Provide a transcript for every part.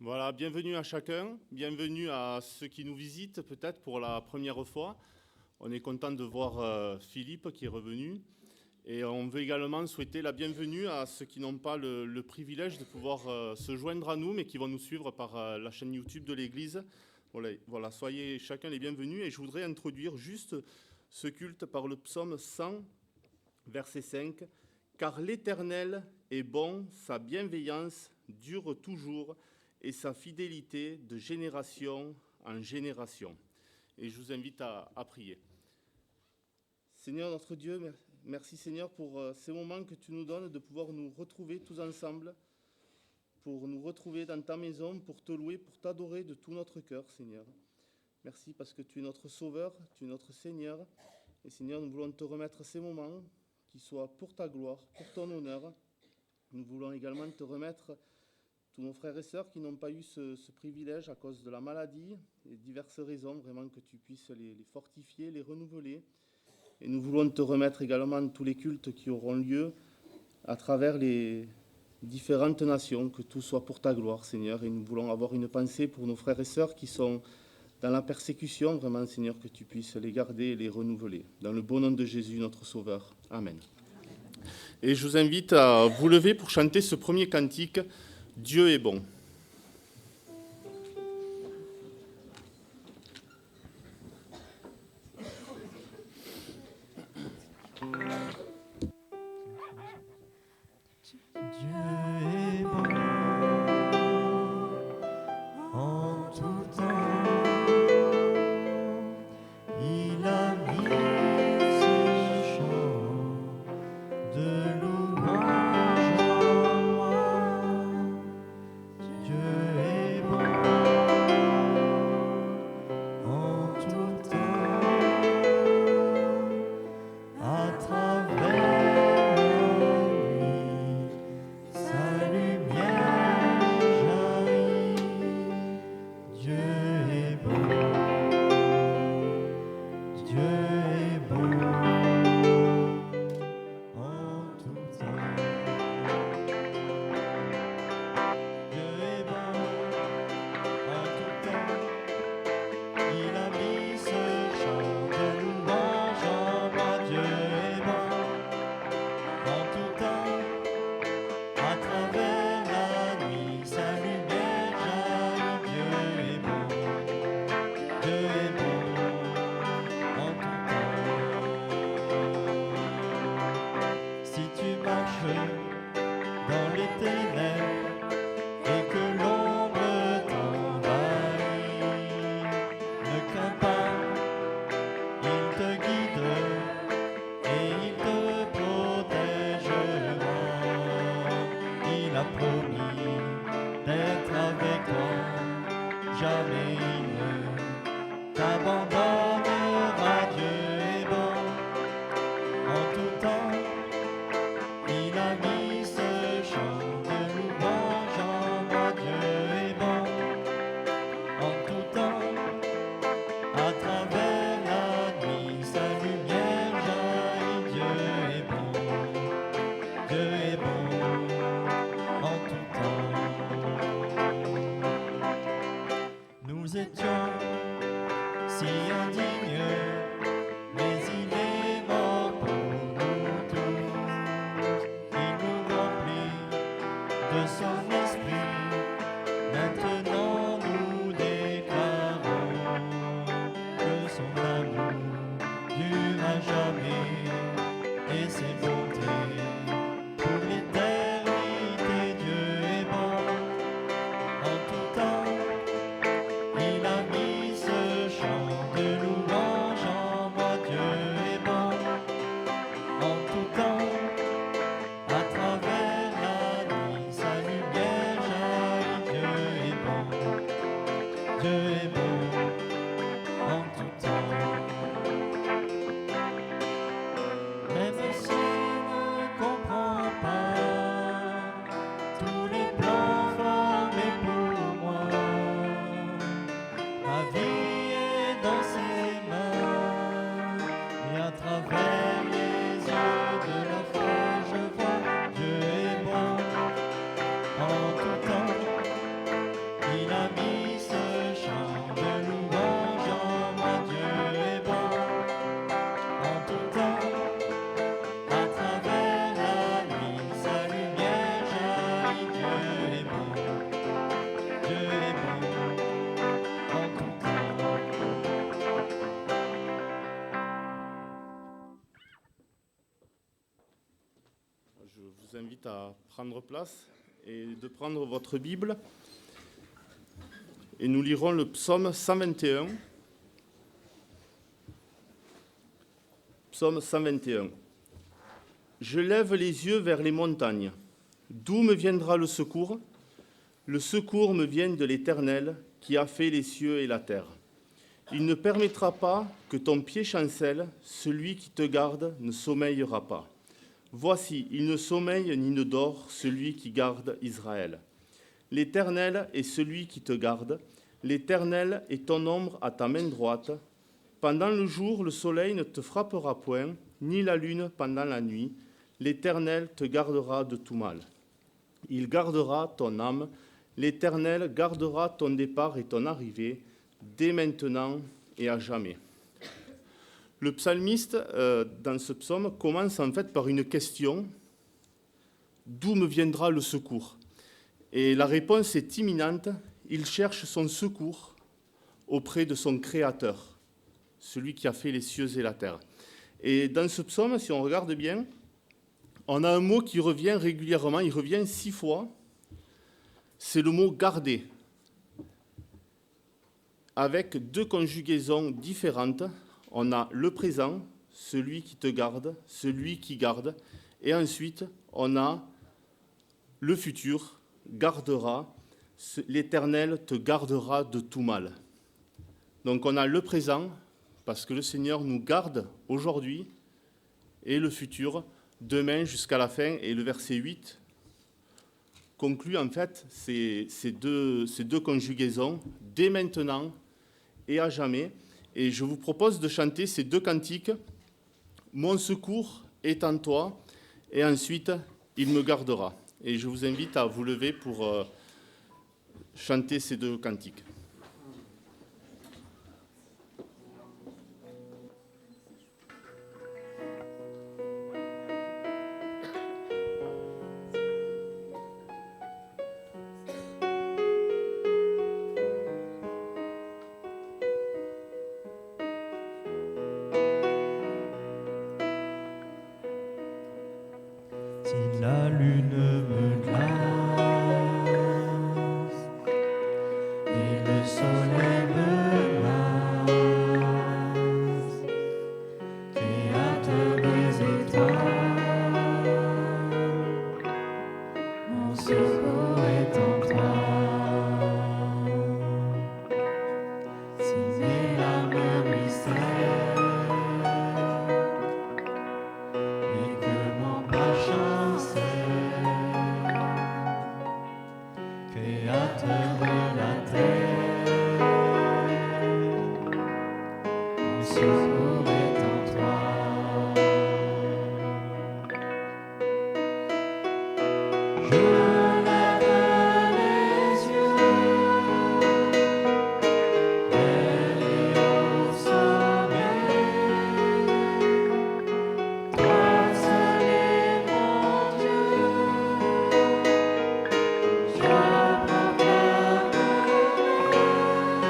Voilà, bienvenue à chacun, bienvenue à ceux qui nous visitent peut-être pour la première fois. On est content de voir Philippe qui est revenu et on veut également souhaiter la bienvenue à ceux qui n'ont pas le privilège de pouvoir se joindre à nous mais qui vont nous suivre par la chaîne YouTube de l'Église. Voilà, soyez chacun les bienvenus et je voudrais introduire juste ce culte par le psaume 100, verset 5. « Car l'Éternel est bon, sa bienveillance dure toujours, et sa fidélité de génération en génération. » Et je vous invite à prier. Seigneur notre Dieu, merci Seigneur pour ces moments que tu nous donnes de pouvoir nous retrouver tous ensemble, pour nous retrouver dans ta maison, pour te louer, pour t'adorer de tout notre cœur, Seigneur. Merci parce que tu es notre Sauveur, tu es notre Seigneur. Et Seigneur, nous voulons te remettre ces moments qui soient pour ta gloire, pour ton honneur. Nous voulons également te remettre tous nos frères et sœurs qui n'ont pas eu ce privilège à cause de la maladie et diverses raisons, vraiment que tu puisses les fortifier, les renouveler. Et nous voulons te remettre également tous les cultes qui auront lieu à travers les différentes nations, que tout soit pour ta gloire, Seigneur. Et nous voulons avoir une pensée pour nos frères et sœurs qui sont dans la persécution, vraiment, Seigneur, que tu puisses les garder et les renouveler. Dans le beau nom de Jésus, notre Sauveur. Amen. Et je vous invite à vous lever pour chanter ce premier cantique. Dieu est bon. En tout temps, à travers la nuit, sa lumière Je vous invite à prendre place et de prendre votre Bible. Et nous lirons le psaume 121. Psaume 121. Je lève les yeux vers les montagnes. D'où me viendra le secours ? Le secours me vient de l'Éternel qui a fait les cieux et la terre. Il ne permettra pas que ton pied chancelle, celui qui te garde ne sommeillera pas. Voici, il ne sommeille ni ne dort, celui qui garde Israël. L'Éternel est celui qui te garde, l'Éternel est ton ombre à ta main droite. Pendant le jour, le soleil ne te frappera point, ni la lune pendant la nuit. L'Éternel te gardera de tout mal. Il gardera ton âme, l'Éternel gardera ton départ et ton arrivée, dès maintenant et à jamais. Le psalmiste, dans ce psaume, commence en fait par une question. D'où me viendra le secours ? Et la réponse est imminente. Il cherche son secours auprès de son Créateur, celui qui a fait les cieux et la terre. Et dans ce psaume, si on regarde bien, on a un mot qui revient régulièrement, il revient 6 fois. C'est le mot « garder », avec 2 conjugaisons différentes. On a le présent, celui qui te garde, celui qui garde, et ensuite on a le futur, gardera, l'Éternel te gardera de tout mal. Donc on a le présent, parce que le Seigneur nous garde aujourd'hui, et le futur, demain jusqu'à la fin, et le verset 8 conclut en fait ces deux conjugaisons, dès maintenant et à jamais. Et je vous propose de chanter ces 2 cantiques, « Mon secours est en toi » et ensuite « Il me gardera ». Et je vous invite à vous lever pour chanter ces 2 cantiques. Si la lune me glace et le soleil me lasse, Créateur des étoiles, mon secours est en toi. Si mes larmes ruissellent et que mon pas chancelle, Créateur de la terre, mon secours est en toi. Je lève les yeux vers les hauts sommets. Toi seul est mon Dieu, je proclamerai. Toi seul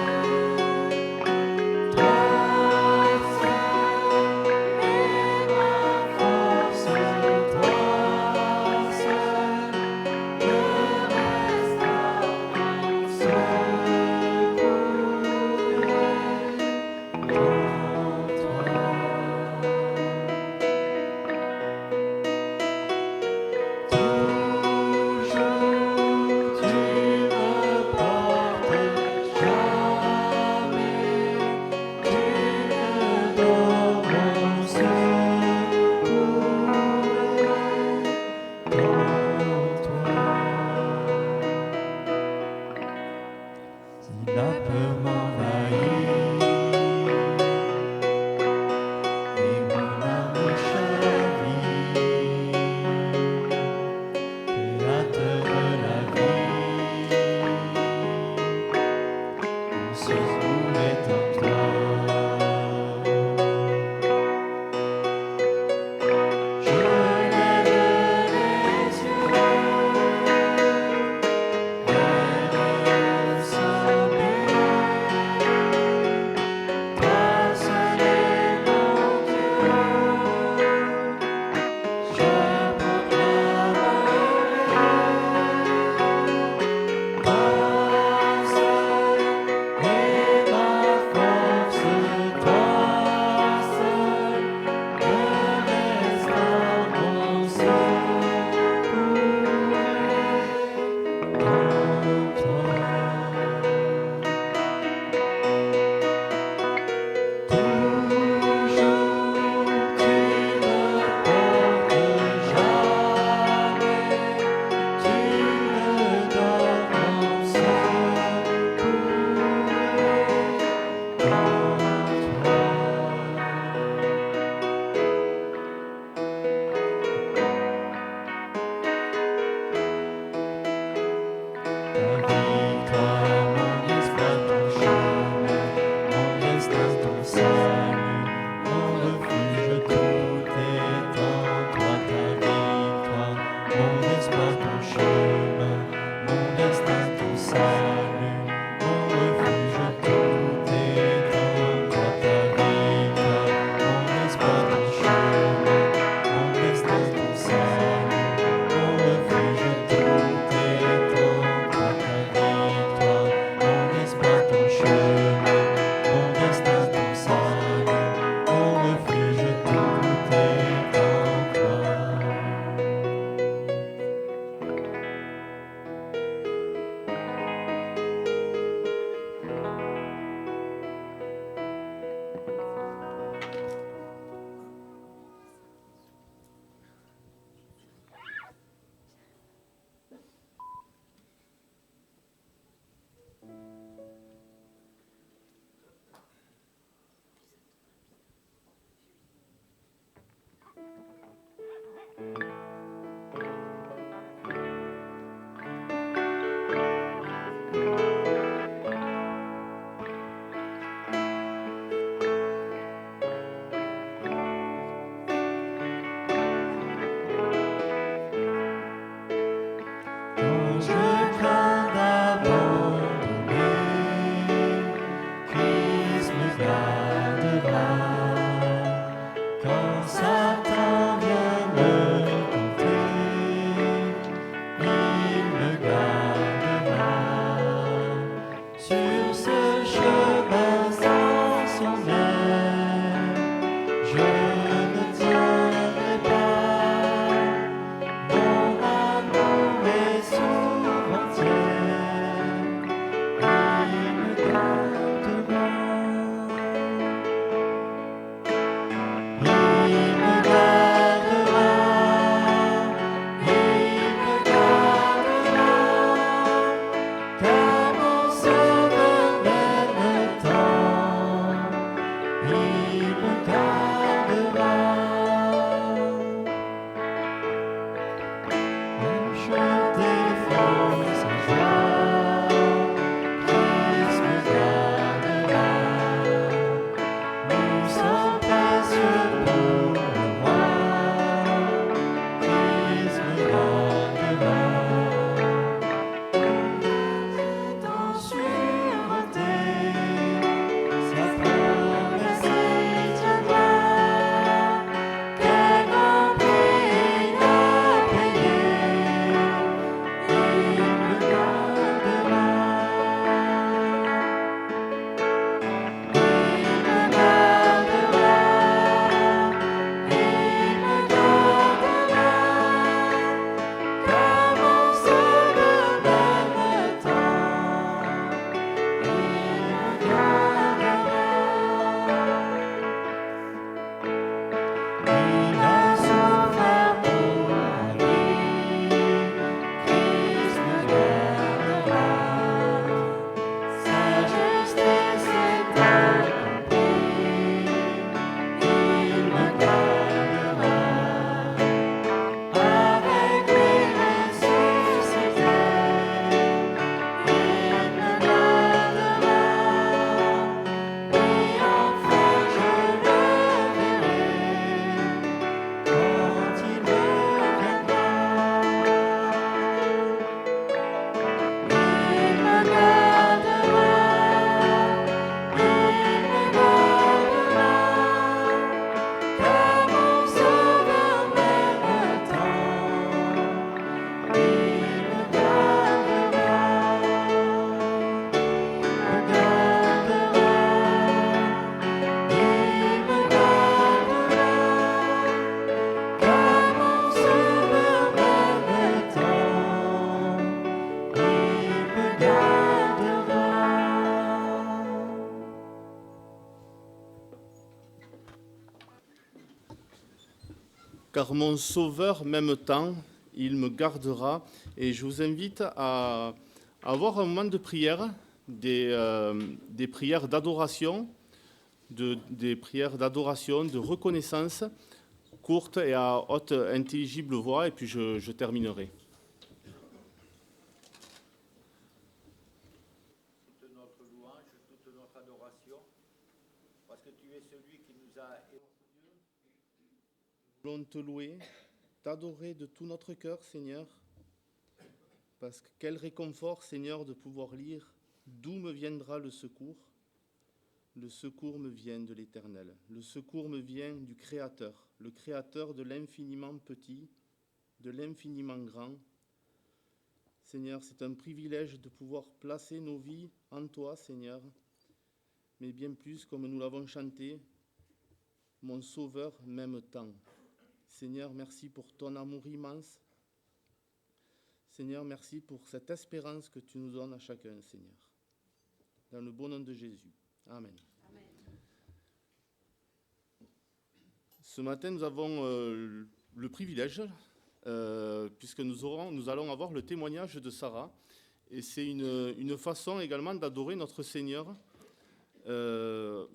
est ma force, toi seul car mon Sauveur m'aime tant, il me gardera. Et je vous invite à avoir un moment de prière, des prières d'adoration, des prières d'adoration, de reconnaissance, courtes et à haute intelligible voix, et puis je terminerai. Toute notre louange, toute notre adoration, parce que tu es celui qui nous a aimés. Nous voulons te louer, t'adorer de tout notre cœur, Seigneur, parce que quel réconfort, Seigneur, de pouvoir lire « D'où me viendra le secours ?» Le secours me vient de l'Éternel, le secours me vient du Créateur, le Créateur de l'infiniment petit, de l'infiniment grand. Seigneur, c'est un privilège de pouvoir placer nos vies en toi, Seigneur, mais bien plus, comme nous l'avons chanté, mon Sauveur m'aime tant. Seigneur, merci pour ton amour immense. Seigneur, merci pour cette espérance que tu nous donnes à chacun, Seigneur. Dans le bon nom de Jésus. Amen. Amen. Ce matin, nous avons le privilège, puisque nous allons avoir le témoignage de Sarah. Et c'est une façon également d'adorer notre Seigneur.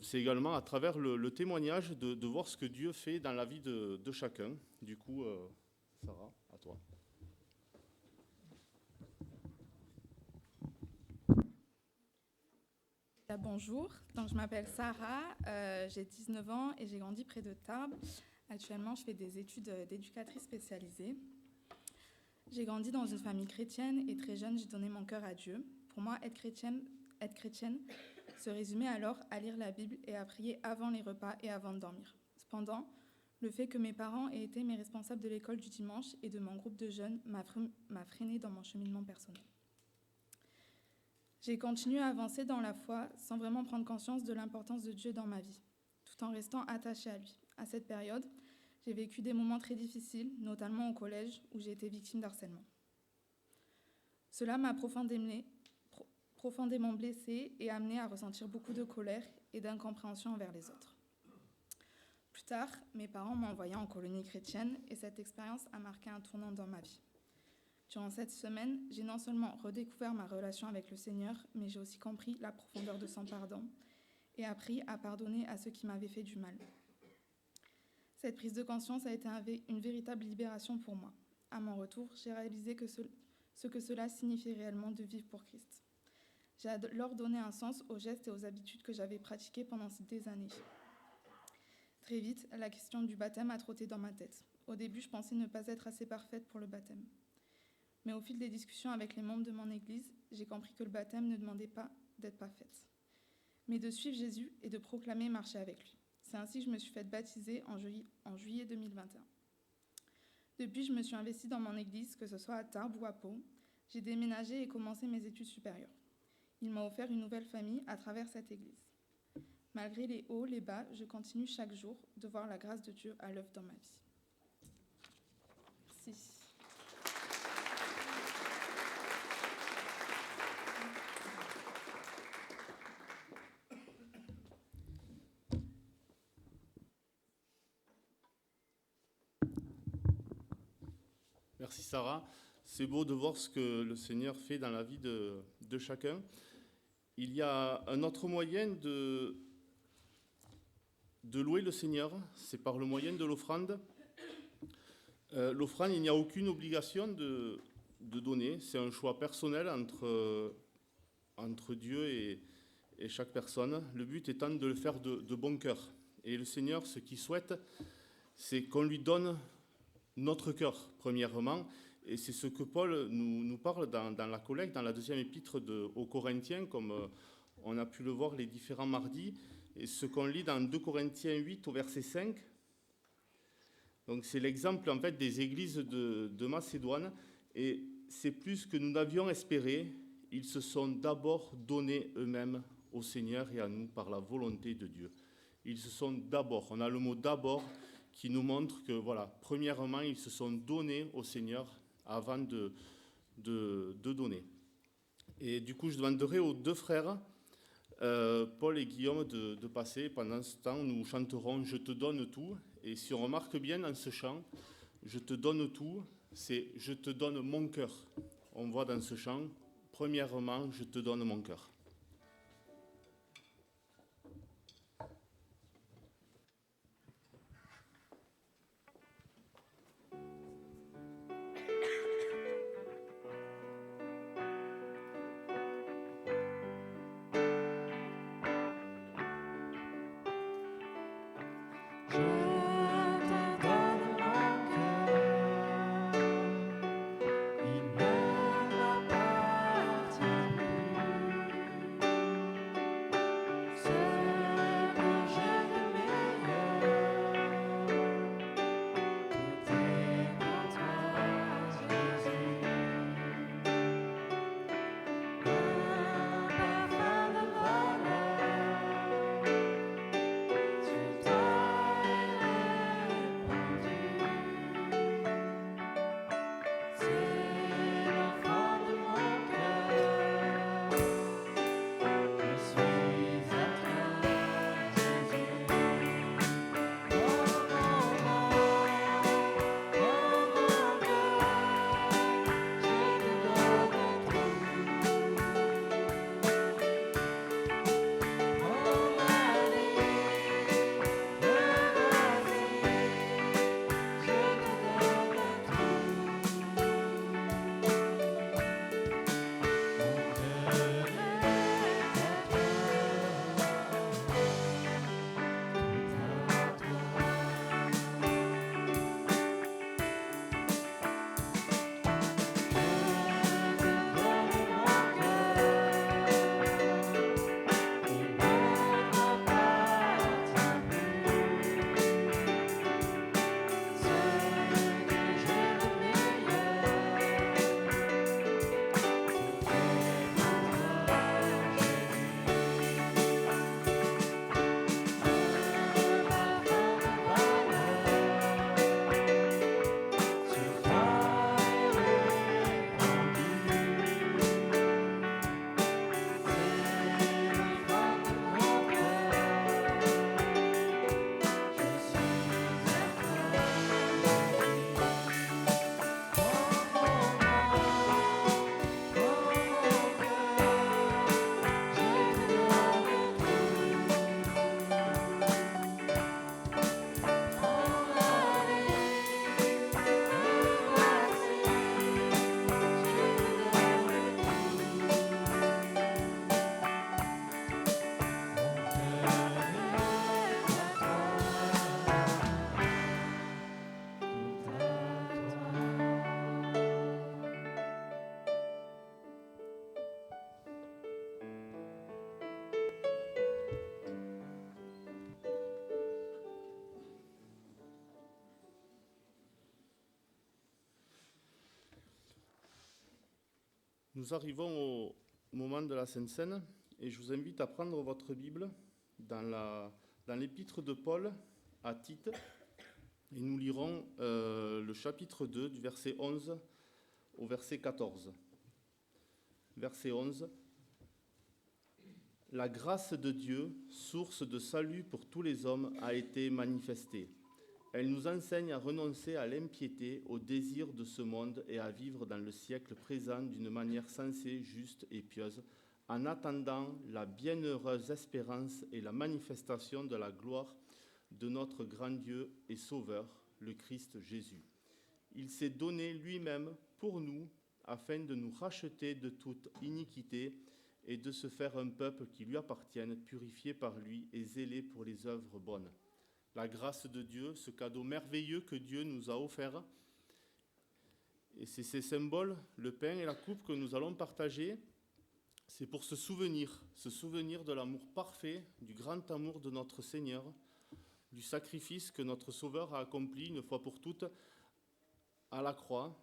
C'est également à travers le témoignage de voir ce que Dieu fait dans la vie de chacun. Du coup, Sarah, à toi. Bonjour, donc je m'appelle Sarah, j'ai 19 ans et j'ai grandi près de Tarbes. Actuellement, je fais des études d'éducatrice spécialisée. J'ai grandi dans une famille chrétienne et très jeune, j'ai donné mon cœur à Dieu. Pour moi, être chrétienne se résumait alors à lire la Bible et à prier avant les repas et avant de dormir. Cependant, le fait que mes parents aient été mes responsables de l'école du dimanche et de mon groupe de jeunes m'a freinée dans mon cheminement personnel. J'ai continué à avancer dans la foi sans vraiment prendre conscience de l'importance de Dieu dans ma vie, tout en restant attachée à lui. À cette période, j'ai vécu des moments très difficiles, notamment au collège où j'ai été victime d'harcèlement. Cela m'a profondément blessée et amenée à ressentir beaucoup de colère et d'incompréhension envers les autres. Plus tard, mes parents m'ont envoyée en colonie chrétienne et cette expérience a marqué un tournant dans ma vie. Durant cette semaine, j'ai non seulement redécouvert ma relation avec le Seigneur, mais j'ai aussi compris la profondeur de son pardon et appris à pardonner à ceux qui m'avaient fait du mal. Cette prise de conscience a été une véritable libération pour moi. À mon retour, j'ai réalisé ce que cela signifiait réellement de vivre pour Christ. J'ai alors donné un sens aux gestes et aux habitudes que j'avais pratiquées pendant des années. Très vite, la question du baptême a trotté dans ma tête. Au début, je pensais ne pas être assez parfaite pour le baptême. Mais au fil des discussions avec les membres de mon église, j'ai compris que le baptême ne demandait pas d'être parfaite, mais de suivre Jésus et de proclamer et marcher avec lui. C'est ainsi que je me suis faite baptiser en juillet 2021. Depuis, je me suis investie dans mon église, que ce soit à Tarbes ou à Pau. J'ai déménagé et commencé mes études supérieures. Il m'a offert une nouvelle famille à travers cette église. Malgré les hauts, les bas, je continue chaque jour de voir la grâce de Dieu à l'œuvre dans ma vie. Merci. Merci Sarah. C'est beau de voir ce que le Seigneur fait dans la vie de chacun. Il y a un autre moyen de louer le Seigneur, c'est par le moyen de l'offrande. L'offrande, il n'y a aucune obligation de donner. C'est un choix personnel entre Dieu et chaque personne. Le but étant de le faire de bon cœur. Et le Seigneur, ce qu'il souhaite, c'est qu'on lui donne notre cœur, premièrement. Et c'est ce que Paul nous parle dans la collecte, dans la deuxième épître aux Corinthiens, comme on a pu le voir les différents mardis. Et ce qu'on lit dans 2 Corinthiens 8 au verset 5. Donc c'est l'exemple en fait des églises de Macédoine. Et c'est plus que nous n'avions espéré. Ils se sont d'abord donnés eux-mêmes au Seigneur et à nous par la volonté de Dieu. Ils se sont d'abord, on a le mot d'abord, qui nous montre que, voilà, premièrement, ils se sont donnés au Seigneur avant de donner. Et du coup, je demanderai aux deux frères, Paul et Guillaume, de passer. Pendant ce temps, nous chanterons « Je te donne tout ». Et si on remarque bien dans ce chant, je te donne tout, c'est je te donne mon cœur. On voit dans ce chant, premièrement, je te donne mon cœur. Je te donne mon cœur, il ne m'appartient plus. Ce que j'ai de meilleur, tout est pour toi, Jésus. Un parfum de valeur sur toi est répandu. C'est l'enfant de mon cœur. Je suis à toi, Jésus. Oh mon âme, oh mon cœur, je te donne tout. Oh ma vie, me voici, je te donne tout. Mon cœur est à toi, tout Nous arrivons au moment de la Sainte Seine et je vous invite à prendre votre Bible dans l'épître de Paul à Tite et nous lirons le chapitre 2 du verset 11 au verset 14. Verset 11. La grâce de Dieu, source de salut pour tous les hommes, a été manifestée. Elle nous enseigne à renoncer à l'impiété, aux désirs de ce monde et à vivre dans le siècle présent d'une manière sensée, juste et pieuse, en attendant la bienheureuse espérance et la manifestation de la gloire de notre grand Dieu et Sauveur, le Christ Jésus. Il s'est donné lui-même pour nous, afin de nous racheter de toute iniquité et de se faire un peuple qui lui appartienne, purifié par lui et zélé pour les œuvres bonnes. La grâce de Dieu, ce cadeau merveilleux que Dieu nous a offert. Et c'est ces symboles, le pain et la coupe que nous allons partager. C'est pour se souvenir de l'amour parfait, du grand amour de notre Seigneur, du sacrifice que notre Sauveur a accompli une fois pour toutes à la croix,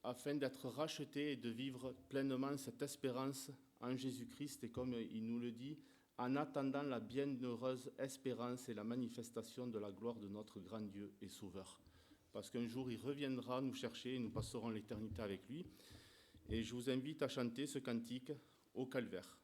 afin d'être racheté et de vivre pleinement cette espérance en Jésus-Christ. Et comme il nous le dit, en attendant la bienheureuse espérance et la manifestation de la gloire de notre grand Dieu et Sauveur. Parce qu'un jour, il reviendra nous chercher et nous passerons l'éternité avec lui. Et je vous invite à chanter ce cantique au calvaire.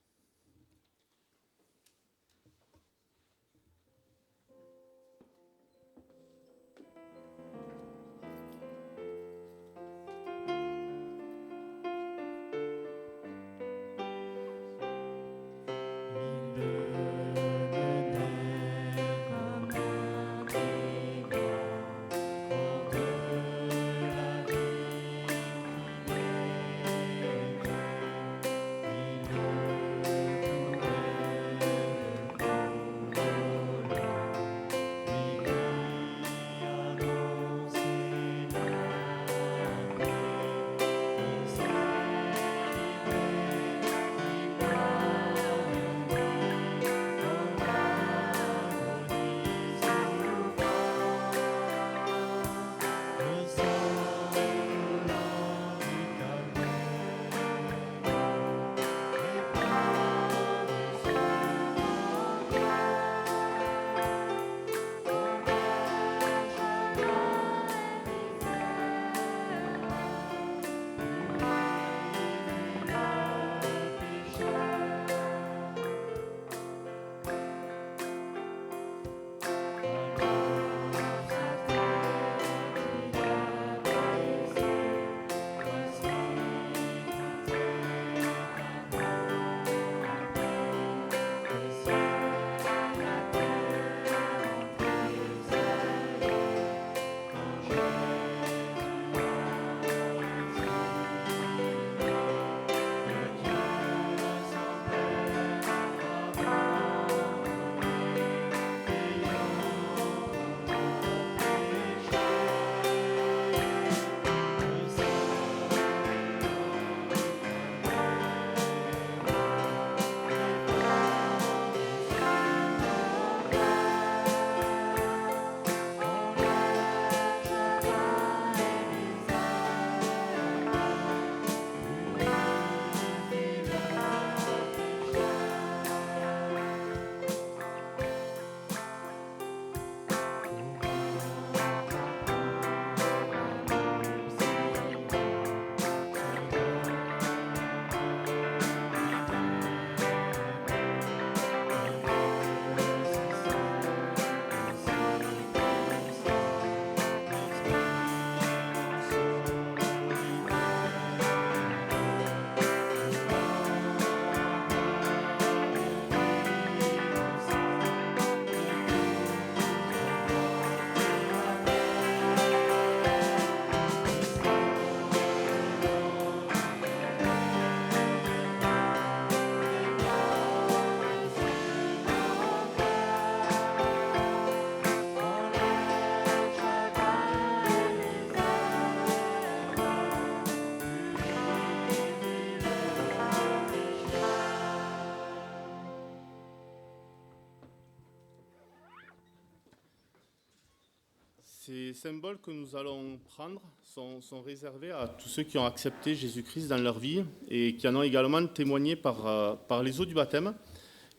Les symboles que nous allons prendre sont réservés à tous ceux qui ont accepté Jésus-Christ dans leur vie et qui en ont également témoigné par les eaux du baptême,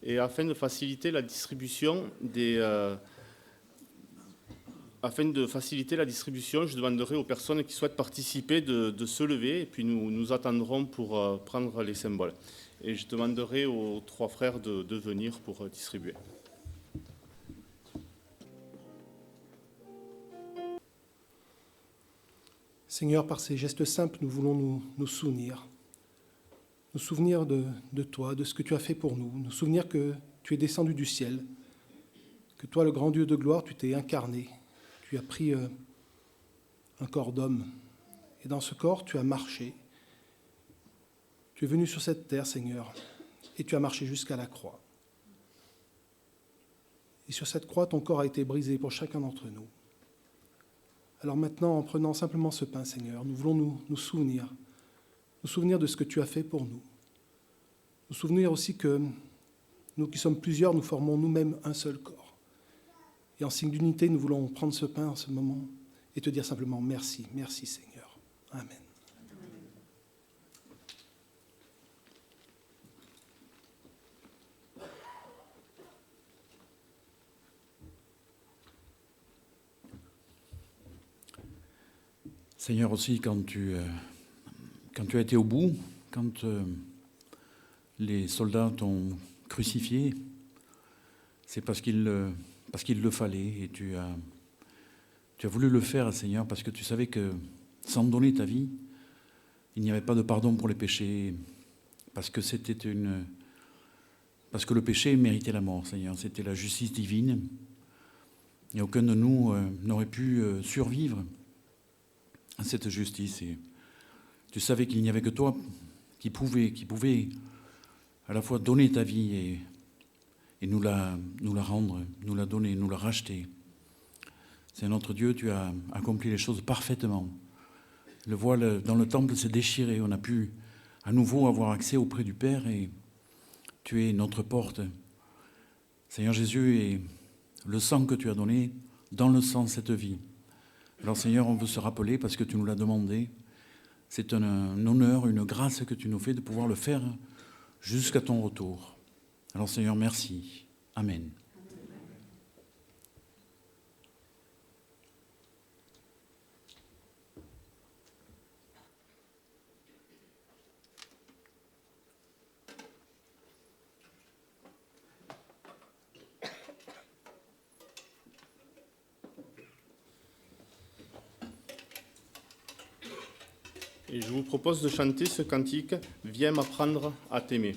et afin de faciliter la distribution je demanderai aux personnes qui souhaitent participer de se lever, et puis nous attendrons pour prendre les symboles. Et je demanderai aux 3 frères de venir pour distribuer. Seigneur, par ces gestes simples, nous voulons nous souvenir. Nous souvenir de toi, de ce que tu as fait pour nous. Nous souvenir que tu es descendu du ciel, que toi, le grand Dieu de gloire, tu t'es incarné. Tu as pris un corps d'homme. Et dans ce corps, tu as marché. Tu es venu sur cette terre, Seigneur, et tu as marché jusqu'à la croix. Et sur cette croix, ton corps a été brisé pour chacun d'entre nous. Alors maintenant, en prenant simplement ce pain, Seigneur, nous voulons nous souvenir de ce que tu as fait pour nous. Nous souvenir aussi que nous qui sommes plusieurs, nous formons nous-mêmes un seul corps. Et en signe d'unité, nous voulons prendre ce pain en ce moment et te dire simplement merci, merci Seigneur. Amen. Seigneur, aussi, quand tu as été au bout, quand les soldats t'ont crucifié, c'est parce qu'il le fallait, et tu as voulu le faire, Seigneur, parce que tu savais que sans donner ta vie, il n'y avait pas de pardon pour les péchés, parce que le péché méritait la mort, Seigneur. C'était la justice divine, et aucun de nous n'aurait pu survivre à cette justice. Et tu savais qu'il n'y avait que toi qui pouvait à la fois donner ta vie et nous la rendre, nous la donner, nous la racheter. C'est notre Dieu, tu as accompli les choses parfaitement. Le voile dans le temple s'est déchiré, on a pu à nouveau avoir accès auprès du Père, et tu es notre porte. Seigneur Jésus, et le sang que tu as donné, dans le sang cette vie. Alors Seigneur, on veut se rappeler, parce que tu nous l'as demandé, c'est un honneur, une grâce que tu nous fais de pouvoir le faire jusqu'à ton retour. Alors Seigneur, merci. Amen. Et je vous propose de chanter ce cantique « Viens m'apprendre à t'aimer ».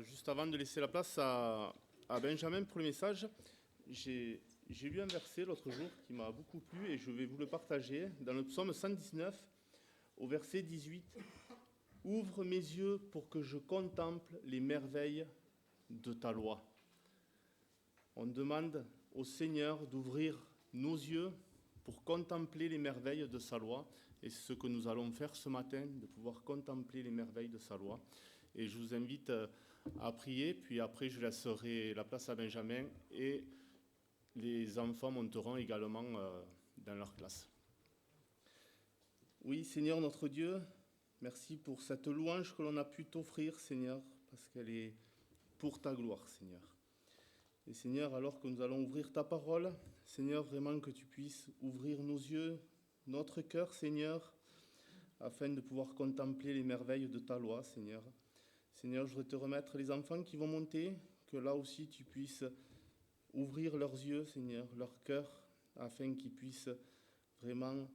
Juste avant de laisser la place à Benjamin pour le message, j'ai lu un verset l'autre jour qui m'a beaucoup plu et je vais vous le partager dans le psaume 119 au verset 18. « Ouvre mes yeux pour que je contemple les merveilles de ta loi. » On demande au Seigneur d'ouvrir nos yeux pour contempler les merveilles de sa loi. Et c'est ce que nous allons faire ce matin, de pouvoir contempler les merveilles de sa loi. Et je vous invite à prier, puis après je laisserai la place à Benjamin et les enfants monteront également dans leur classe. Oui, Seigneur notre Dieu, merci pour cette louange que l'on a pu t'offrir, Seigneur, parce qu'elle est pour ta gloire, Seigneur. Et Seigneur, alors que nous allons ouvrir ta parole, Seigneur, vraiment que tu puisses ouvrir nos yeux, notre cœur, Seigneur, afin de pouvoir contempler les merveilles de ta loi, Seigneur. Seigneur, je voudrais te remettre les enfants qui vont monter, que là aussi tu puisses ouvrir leurs yeux, Seigneur, leur cœur, afin qu'ils puissent vraiment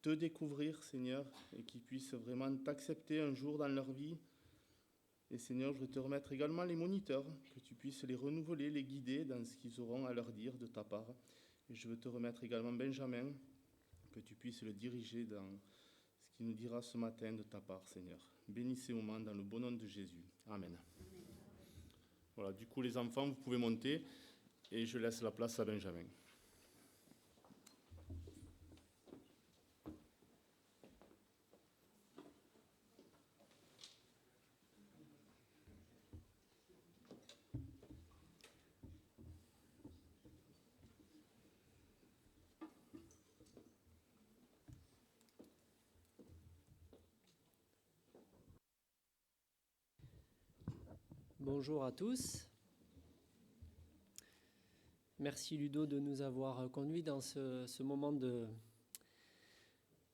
te découvrir, Seigneur, et qu'ils puissent vraiment t'accepter un jour dans leur vie. Et Seigneur, je veux te remettre également les moniteurs, que tu puisses les renouveler, les guider dans ce qu'ils auront à leur dire de ta part. Et je veux te remettre également Benjamin, que tu puisses le diriger dans ce qu'il nous dira ce matin de ta part, Seigneur. Bénis ces moments dans le bon nom de Jésus. Amen. Voilà, du coup les enfants, vous pouvez monter et je laisse la place à Benjamin. Bonjour à tous. Merci Ludo de nous avoir conduits dans ce moment de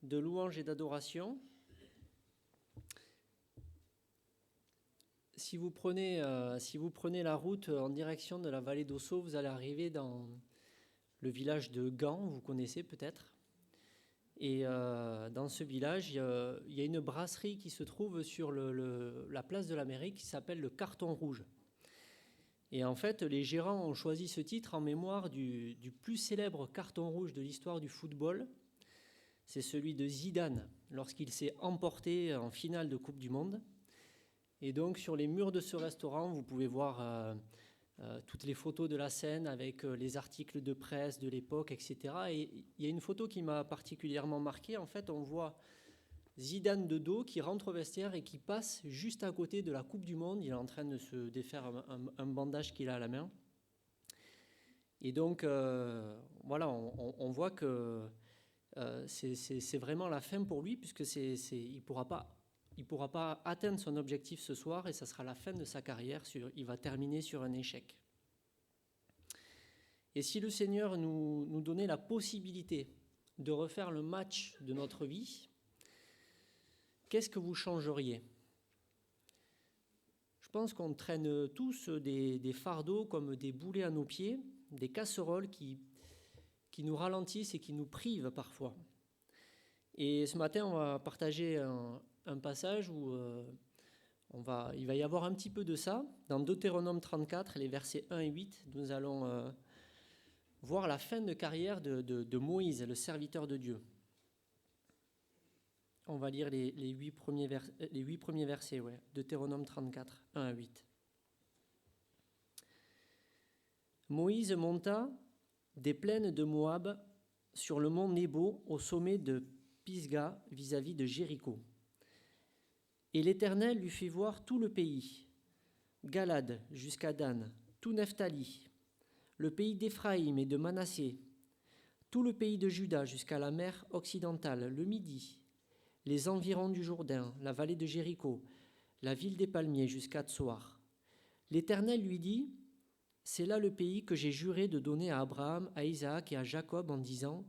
louange et d'adoration. Si vous prenez la route en direction de la vallée d'Ossau, vous allez arriver dans le village de Gand, vous connaissez peut-être. Et dans ce village, il y a une brasserie qui se trouve sur la place de la mairie qui s'appelle le Carton Rouge. Et en fait, les gérants ont choisi ce titre en mémoire du plus célèbre carton rouge de l'histoire du football. C'est celui de Zidane, lorsqu'il s'est emporté en finale de Coupe du Monde. Et donc, sur les murs de ce restaurant, vous pouvez voir toutes les photos de la scène avec les articles de presse de l'époque, etc. Et il y a une photo qui m'a particulièrement marqué. En fait, on voit Zidane de dos qui rentre au vestiaire et qui passe juste à côté de la Coupe du Monde. Il est en train de se défaire un bandage qu'il a à la main. Et donc, voilà, on voit que c'est vraiment la fin pour lui, puisque il ne pourra pas atteindre son objectif ce soir et ça sera la fin de sa carrière. Il va terminer sur un échec. Et si le Seigneur nous donnait la possibilité de refaire le match de notre vie, qu'est-ce que vous changeriez ? Je pense qu'on traîne tous des fardeaux comme des boulets à nos pieds, des casseroles qui nous ralentissent et qui nous privent parfois. Et ce matin, on va partager un passage où il va y avoir un petit peu de ça. Dans Deutéronome 34, les versets 1 et 8, nous allons voir la fin de carrière de Moïse, le serviteur de Dieu. On va lire les 8 premiers versets, ouais. Deutéronome 34, 1 à 8. Moïse monta des plaines de Moab sur le mont Nebo au sommet de Pisga vis-à-vis de Jéricho. Et l'Éternel lui fit voir tout le pays, Galad jusqu'à Dan, tout Nephtali, le pays d'Éphraïm et de Manassé, tout le pays de Juda jusqu'à la mer occidentale, le Midi, les environs du Jourdain, la vallée de Jéricho, la ville des palmiers jusqu'à Tsoar. L'Éternel lui dit, « C'est là le pays que j'ai juré de donner à Abraham, à Isaac et à Jacob en disant,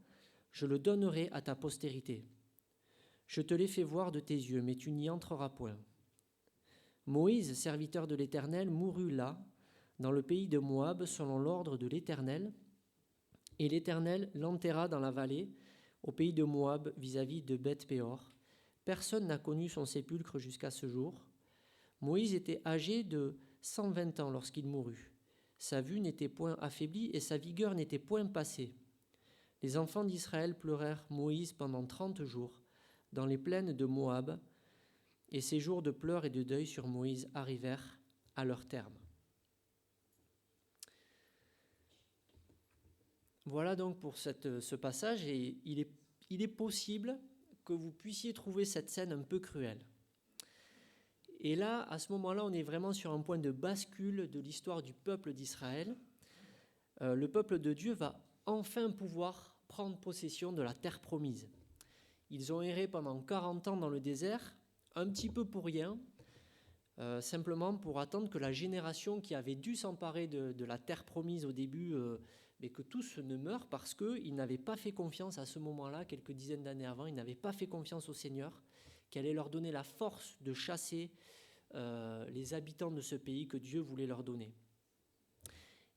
je le donnerai à ta postérité. Je te l'ai fait voir de tes yeux, mais tu n'y entreras point. » Moïse, serviteur de l'Éternel, mourut là, dans le pays de Moab, selon l'ordre de l'Éternel, et l'Éternel l'enterra dans la vallée, au pays de Moab, vis-à-vis de Beth-Péor. Personne n'a connu son sépulcre jusqu'à ce jour. Moïse était âgé de 120 ans lorsqu'il mourut. Sa vue n'était point affaiblie et sa vigueur n'était point passée. Les enfants d'Israël pleurèrent Moïse pendant 30 jours dans les plaines de Moab, et ces jours de pleurs et de deuil sur Moïse arrivèrent à leur terme. Voilà donc pour ce passage, et il est possible que vous puissiez trouver cette scène un peu cruelle. Et là, à ce moment-là, on est vraiment sur un point de bascule de l'histoire du peuple d'Israël. Le peuple de Dieu va enfin pouvoir prendre possession de la terre promise. Ils ont erré pendant 40 ans dans le désert, un petit peu pour rien, simplement pour attendre que la génération qui avait dû s'emparer de la terre promise au début, mais que tous ne meurent parce qu'ils n'avaient pas fait confiance à ce moment-là, quelques dizaines d'années avant, ils n'avaient pas fait confiance au Seigneur, qui allait leur donner la force de chasser les habitants de ce pays que Dieu voulait leur donner.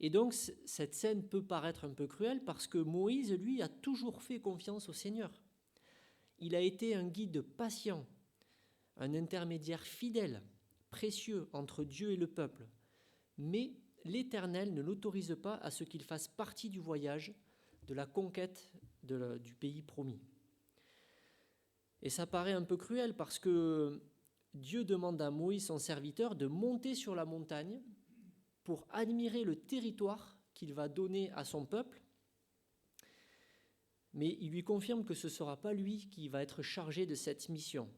Et donc, cette scène peut paraître un peu cruelle parce que Moïse, lui, a toujours fait confiance au Seigneur. Il a été un guide patient, un intermédiaire fidèle, précieux entre Dieu et le peuple. Mais l'Éternel ne l'autorise pas à ce qu'il fasse partie du voyage, de la conquête du pays promis. Et ça paraît un peu cruel parce que Dieu demande à Moïse, son serviteur, de monter sur la montagne pour admirer le territoire qu'il va donner à son peuple. Mais il lui confirme que ce ne sera pas lui qui va être chargé de cette mission.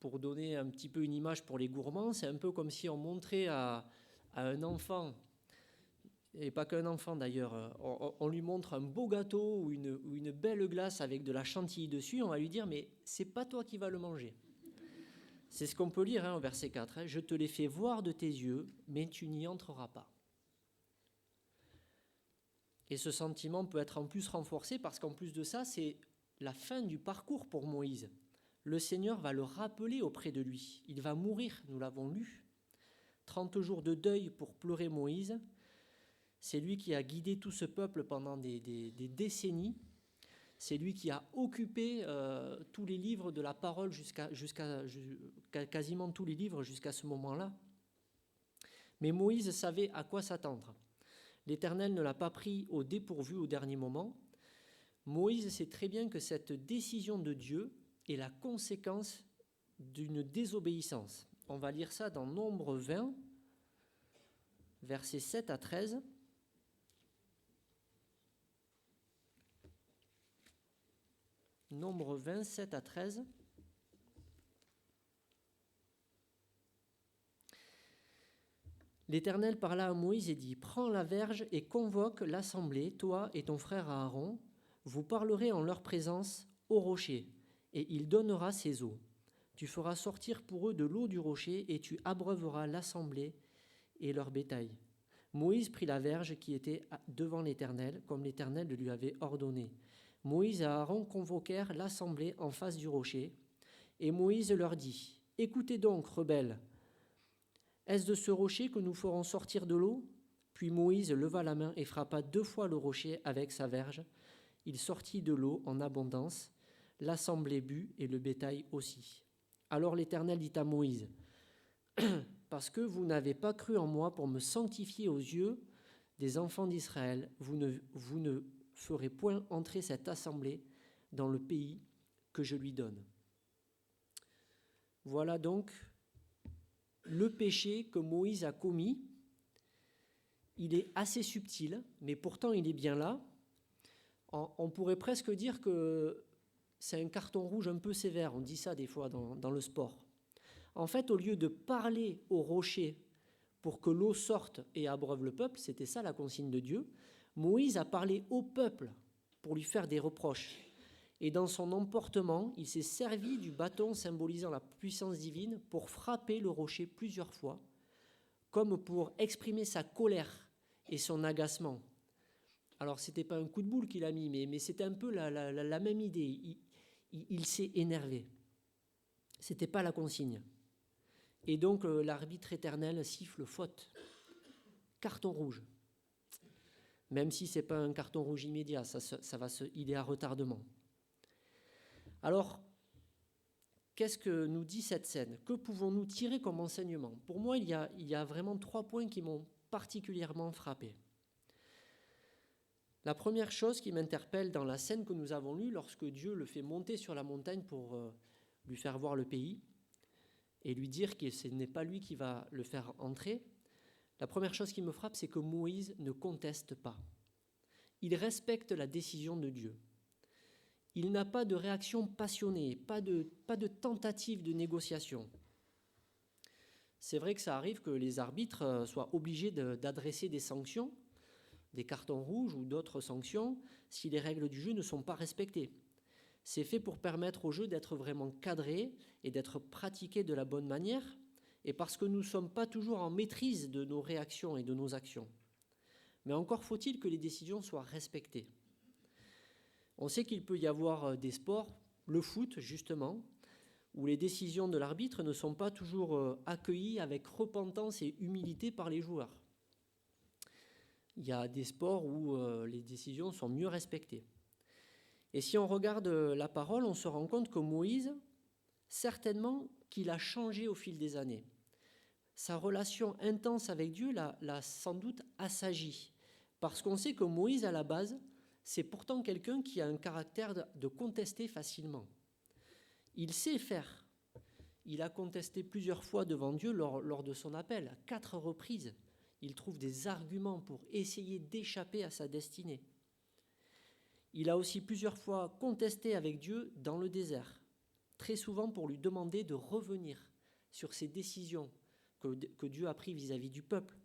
Pour donner un petit peu une image pour les gourmands, c'est un peu comme si on montrait à un enfant, et pas qu'un enfant d'ailleurs, on lui montre un beau gâteau ou une belle glace avec de la chantilly dessus, on va lui dire « mais c'est pas toi qui vas le manger ». C'est ce qu'on peut lire au verset 4, « Je te l'ai fait voir de tes yeux, mais tu n'y entreras pas ». Et ce sentiment peut être en plus renforcé parce qu'en plus de ça, c'est la fin du parcours pour Moïse. Le Seigneur va le rappeler auprès de lui. Il va mourir, nous l'avons lu. 30 jours de deuil pour pleurer Moïse. C'est lui qui a guidé tout ce peuple pendant des décennies. C'est lui qui a occupé tous les livres de la parole, quasiment tous les livres jusqu'à ce moment-là. Mais Moïse savait à quoi s'attendre. L'Éternel ne l'a pas pris au dépourvu au dernier moment. Moïse sait très bien que cette décision de Dieu est la conséquence d'une désobéissance. On va lire ça dans Nombre 20, versets 7 à 13. Nombre 20, 7 à 13. L'Éternel parla à Moïse et dit « Prends la verge et convoque l'assemblée, toi et ton frère Aaron. Vous parlerez en leur présence au rocher, et il donnera ses eaux. Tu feras sortir pour eux de l'eau du rocher, et tu abreuveras l'assemblée et leur bétail. » Moïse prit la verge qui était devant l'Éternel, comme l'Éternel le lui avait ordonné. Moïse et Aaron convoquèrent l'assemblée en face du rocher, et Moïse leur dit « Écoutez donc, rebelles, est-ce de ce rocher que nous ferons sortir de l'eau ?» Puis Moïse leva la main et frappa 2 fois le rocher avec sa verge. Il sortit de l'eau en abondance. L'assemblée but et le bétail aussi. Alors l'Éternel dit à Moïse, « Parce que vous n'avez pas cru en moi pour me sanctifier aux yeux des enfants d'Israël, vous ne ferez point entrer cette assemblée dans le pays que je lui donne. » Voilà donc le péché que Moïse a commis. Il est assez subtil, mais pourtant il est bien là. On pourrait presque dire que c'est un carton rouge un peu sévère, on dit ça des fois dans le sport. En fait, au lieu de parler au rocher pour que l'eau sorte et abreuve le peuple, c'était ça la consigne de Dieu, Moïse a parlé au peuple pour lui faire des reproches. Et dans son emportement, il s'est servi du bâton symbolisant la puissance divine pour frapper le rocher plusieurs fois, comme pour exprimer sa colère et son agacement. Alors, ce n'était pas un coup de boule qu'il a mis, mais c'était un peu la même idée. Il s'est énervé. Ce n'était pas la consigne. Et donc, l'arbitre éternel siffle faute. Carton rouge. Même si ce n'est pas un carton rouge immédiat, il est à retardement. Alors, qu'est-ce que nous dit cette scène? Que pouvons-nous tirer comme enseignement? Pour moi, il y a vraiment 3 points qui m'ont particulièrement frappé. La première chose qui m'interpelle dans la scène que nous avons lue, lorsque Dieu le fait monter sur la montagne pour lui faire voir le pays et lui dire que ce n'est pas lui qui va le faire entrer, la première chose qui me frappe, c'est que Moïse ne conteste pas. Il respecte la décision de Dieu. Il n'a pas de réaction passionnée, pas de tentative de négociation. C'est vrai que ça arrive que les arbitres soient obligés d'adresser des sanctions, des cartons rouges ou d'autres sanctions, si les règles du jeu ne sont pas respectées. C'est fait pour permettre au jeu d'être vraiment cadré et d'être pratiqué de la bonne manière, et parce que nous ne sommes pas toujours en maîtrise de nos réactions et de nos actions. Mais encore faut-il que les décisions soient respectées. On sait qu'il peut y avoir des sports, le foot justement, où les décisions de l'arbitre ne sont pas toujours accueillies avec repentance et humilité par les joueurs. Il y a des sports où les décisions sont mieux respectées. Et si on regarde la parole, on se rend compte que Moïse, certainement qu'il a changé au fil des années. Sa relation intense avec Dieu l'a sans doute assagi. Parce qu'on sait que Moïse, à la base, c'est pourtant quelqu'un qui a un caractère de contester facilement. Il sait faire. Il a contesté plusieurs fois devant Dieu lors de son appel, à 4 reprises. Il trouve des arguments pour essayer d'échapper à sa destinée. Il a aussi plusieurs fois contesté avec Dieu dans le désert, très souvent pour lui demander de revenir sur ses décisions que Dieu a prises vis-à-vis du peuple.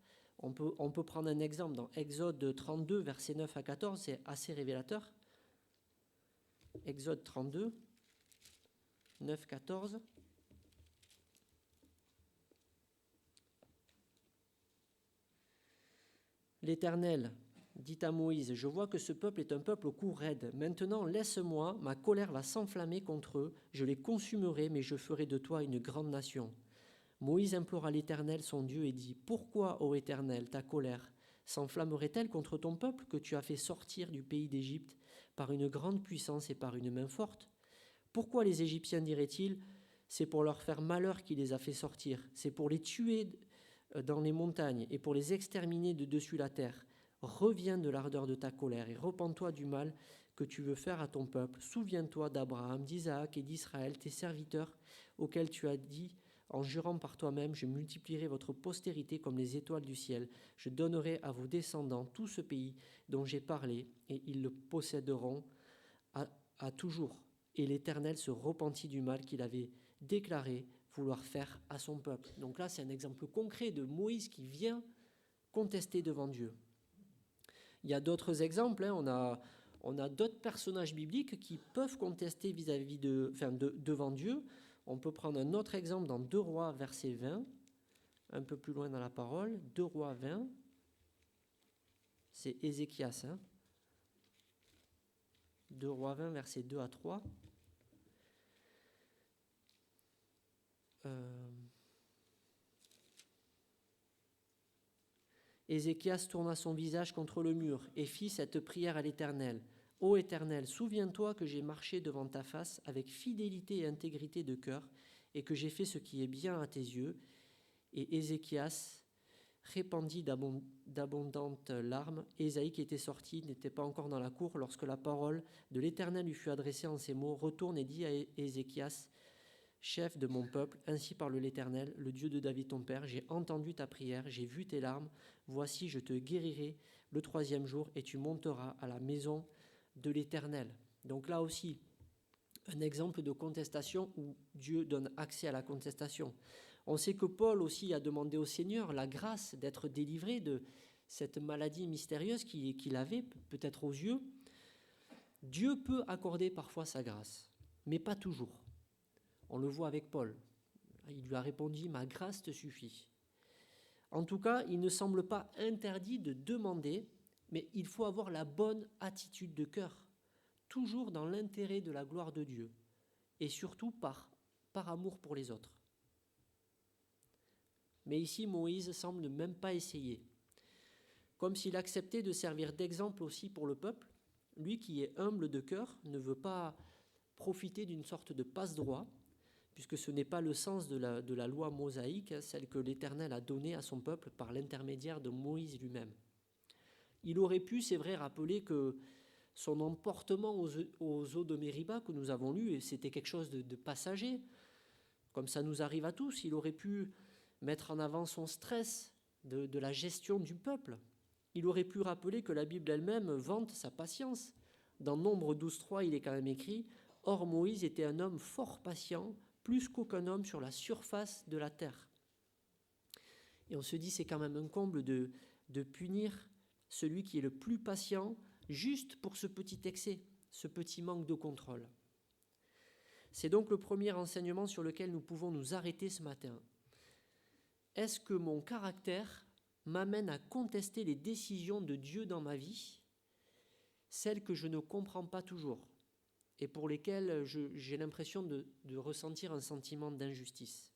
On peut prendre un exemple dans Exode 32, versets 9 à 14, c'est assez révélateur. Exode 32, 9, 14. L'Éternel dit à Moïse, « Je vois que ce peuple est un peuple au cou raide. Maintenant, laisse-moi, ma colère va s'enflammer contre eux. Je les consumerai, mais je ferai de toi une grande nation. » Moïse implora l'Éternel, son Dieu, et dit, « Pourquoi, ô Éternel, ta colère s'enflammerait-elle contre ton peuple que tu as fait sortir du pays d'Égypte par une grande puissance et par une main forte? Pourquoi les Égyptiens diraient-ils, c'est pour leur faire malheur qu'il les a fait sortir, c'est pour les tuer dans les montagnes et pour les exterminer de dessus la terre? Reviens de l'ardeur de ta colère et repens-toi du mal que tu veux faire à ton peuple. Souviens-toi d'Abraham, d'Isaac et d'Israël, tes serviteurs, auxquels tu as dit, en jurant par toi-même, je multiplierai votre postérité comme les étoiles du ciel. Je donnerai à vos descendants tout ce pays dont j'ai parlé, et ils le posséderont à toujours. » Et l'Éternel se repentit du mal qu'il avait déclaré vouloir faire à son peuple. Donc là, c'est un exemple concret de Moïse qui vient contester devant Dieu. Il y a d'autres exemples, hein. On a d'autres personnages bibliques qui peuvent contester devant Dieu. On peut prendre un autre exemple dans 2 Rois, verset 20, un peu plus loin dans la parole. 2 Rois 20, c'est Ézéchias. 2 Rois 20, versets 2 à 3. Ézéchias tourna son visage contre le mur et fit cette prière à l'Éternel. « Ô Éternel, souviens-toi que j'ai marché devant ta face avec fidélité et intégrité de cœur et que j'ai fait ce qui est bien à tes yeux. » Et Ézéchias répandit d'abondantes larmes. Ésaïe, qui était sorti, n'était pas encore dans la cour lorsque la parole de l'Éternel lui fut adressée en ces mots. « Retourne et dis à Ézéchias, chef de mon peuple, ainsi parle l'Éternel, le Dieu de David ton père, j'ai entendu ta prière, j'ai vu tes larmes, voici je te guérirai le 3e jour et tu monteras à la maison de l'Éternel. » Donc là aussi, un exemple de contestation où Dieu donne accès à la contestation. On sait que Paul aussi a demandé au Seigneur la grâce d'être délivré de cette maladie mystérieuse qu'il avait, peut-être aux yeux. Dieu peut accorder parfois sa grâce, mais pas toujours. On le voit avec Paul. Il lui a répondu « Ma grâce te suffit ». En tout cas, il ne semble pas interdit de demander, mais il faut avoir la bonne attitude de cœur, toujours dans l'intérêt de la gloire de Dieu, et surtout par amour pour les autres. Mais ici, Moïse semble ne même pas essayer, comme s'il acceptait de servir d'exemple aussi pour le peuple. Lui qui est humble de cœur ne veut pas profiter d'une sorte de passe-droit, puisque ce n'est pas le sens de la loi mosaïque, celle que l'Éternel a donnée à son peuple par l'intermédiaire de Moïse lui-même. Il aurait pu, c'est vrai, rappeler que son emportement aux eaux de Mériba que nous avons lu, c'était quelque chose de passager, comme ça nous arrive à tous. Il aurait pu mettre en avant son stress de la gestion du peuple. Il aurait pu rappeler que la Bible elle-même vante sa patience. Dans Nombre 12.3, il est quand même écrit « Or Moïse était un homme fort patient, plus qu'aucun homme sur la surface de la terre. » Et on se dit, c'est quand même un comble de punir celui qui est le plus patient, juste pour ce petit excès, ce petit manque de contrôle. C'est donc le premier enseignement sur lequel nous pouvons nous arrêter ce matin. Est-ce que mon caractère m'amène à contester les décisions de Dieu dans ma vie, celles que je ne comprends pas toujours et pour lesquelles j'ai l'impression de ressentir un sentiment d'injustice?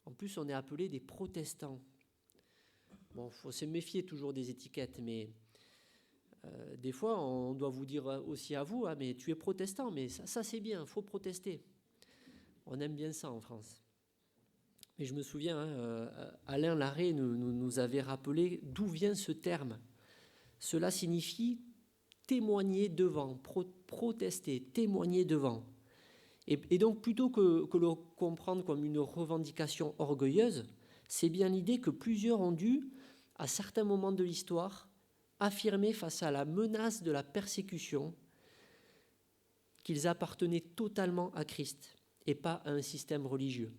En plus, on est appelé des protestants. Bon, il faut se méfier toujours des étiquettes, mais des fois, on doit vous dire aussi à vous, mais tu es protestant, mais ça c'est bien, il faut protester. On aime bien ça en France. Mais je me souviens, Alain Larrey nous avait rappelé d'où vient ce terme. Cela signifie témoigner devant, protester, témoigner devant. Et donc, plutôt que le comprendre comme une revendication orgueilleuse, c'est bien l'idée que plusieurs ont dû, à certains moments de l'histoire, affirmer face à la menace de la persécution qu'ils appartenaient totalement à Christ et pas à un système religieux.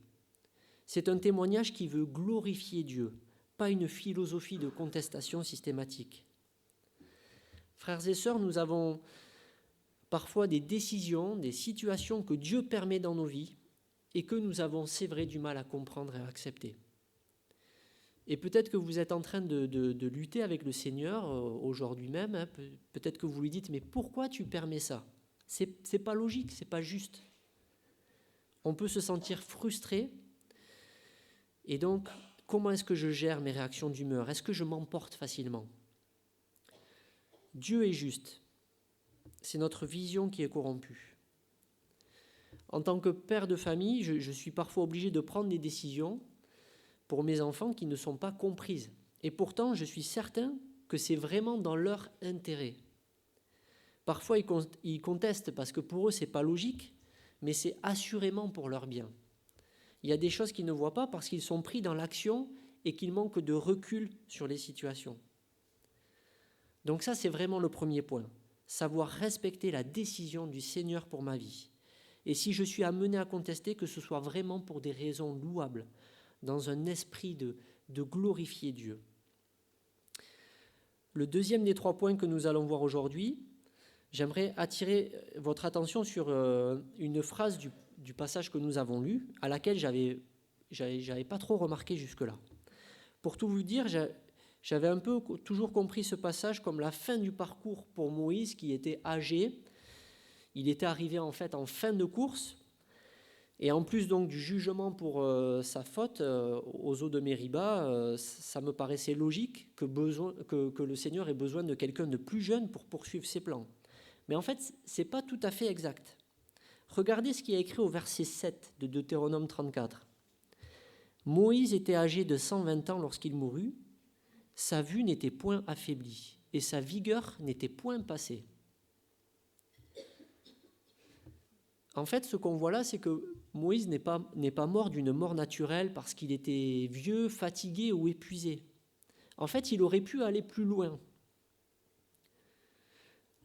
C'est un témoignage qui veut glorifier Dieu, pas une philosophie de contestation systématique. Frères et sœurs, nous avons parfois des décisions, des situations que Dieu permet dans nos vies et que nous avons, c'est vrai, du mal à comprendre et à accepter. Et peut-être que vous êtes en train de lutter avec le Seigneur aujourd'hui même. Peut-être que vous lui dites, mais pourquoi tu permets ça ? C'est pas logique, c'est pas juste. On peut se sentir frustré. Et donc, comment est-ce que je gère mes réactions d'humeur ? Est-ce que je m'emporte facilement ? Dieu est juste. C'est notre vision qui est corrompue. En tant que père de famille, je suis parfois obligé de prendre des décisions pour mes enfants qui ne sont pas comprises. Et pourtant, je suis certain que c'est vraiment dans leur intérêt. Parfois, ils contestent parce que pour eux, ce n'est pas logique, mais c'est assurément pour leur bien. Il y a des choses qu'ils ne voient pas parce qu'ils sont pris dans l'action et qu'ils manquent de recul sur les situations. Donc ça, c'est vraiment le premier point. Savoir respecter la décision du Seigneur pour ma vie. Et si je suis amené à contester, que ce soit vraiment pour des raisons louables, dans un esprit de glorifier Dieu. Le deuxième des 3 points que nous allons voir aujourd'hui, j'aimerais attirer votre attention sur une phrase du passage que nous avons lu, à laquelle j'avais pas trop remarqué jusque-là. Pour tout vous dire, j'avais un peu toujours compris ce passage comme la fin du parcours pour Moïse qui était âgé. Il était arrivé en fait en fin de course. Et en plus donc du jugement pour sa faute aux eaux de Mériba, ça me paraissait logique que le Seigneur ait besoin de quelqu'un de plus jeune pour poursuivre ses plans. Mais en fait, ce n'est pas tout à fait exact. Regardez ce qui est écrit au verset 7 de Deutéronome 34. « Moïse était âgé de 120 ans lorsqu'il mourut, sa vue n'était point affaiblie et sa vigueur n'était point passée. » En fait, ce qu'on voit là, c'est que Moïse n'est pas mort d'une mort naturelle parce qu'il était vieux, fatigué ou épuisé. En fait, il aurait pu aller plus loin.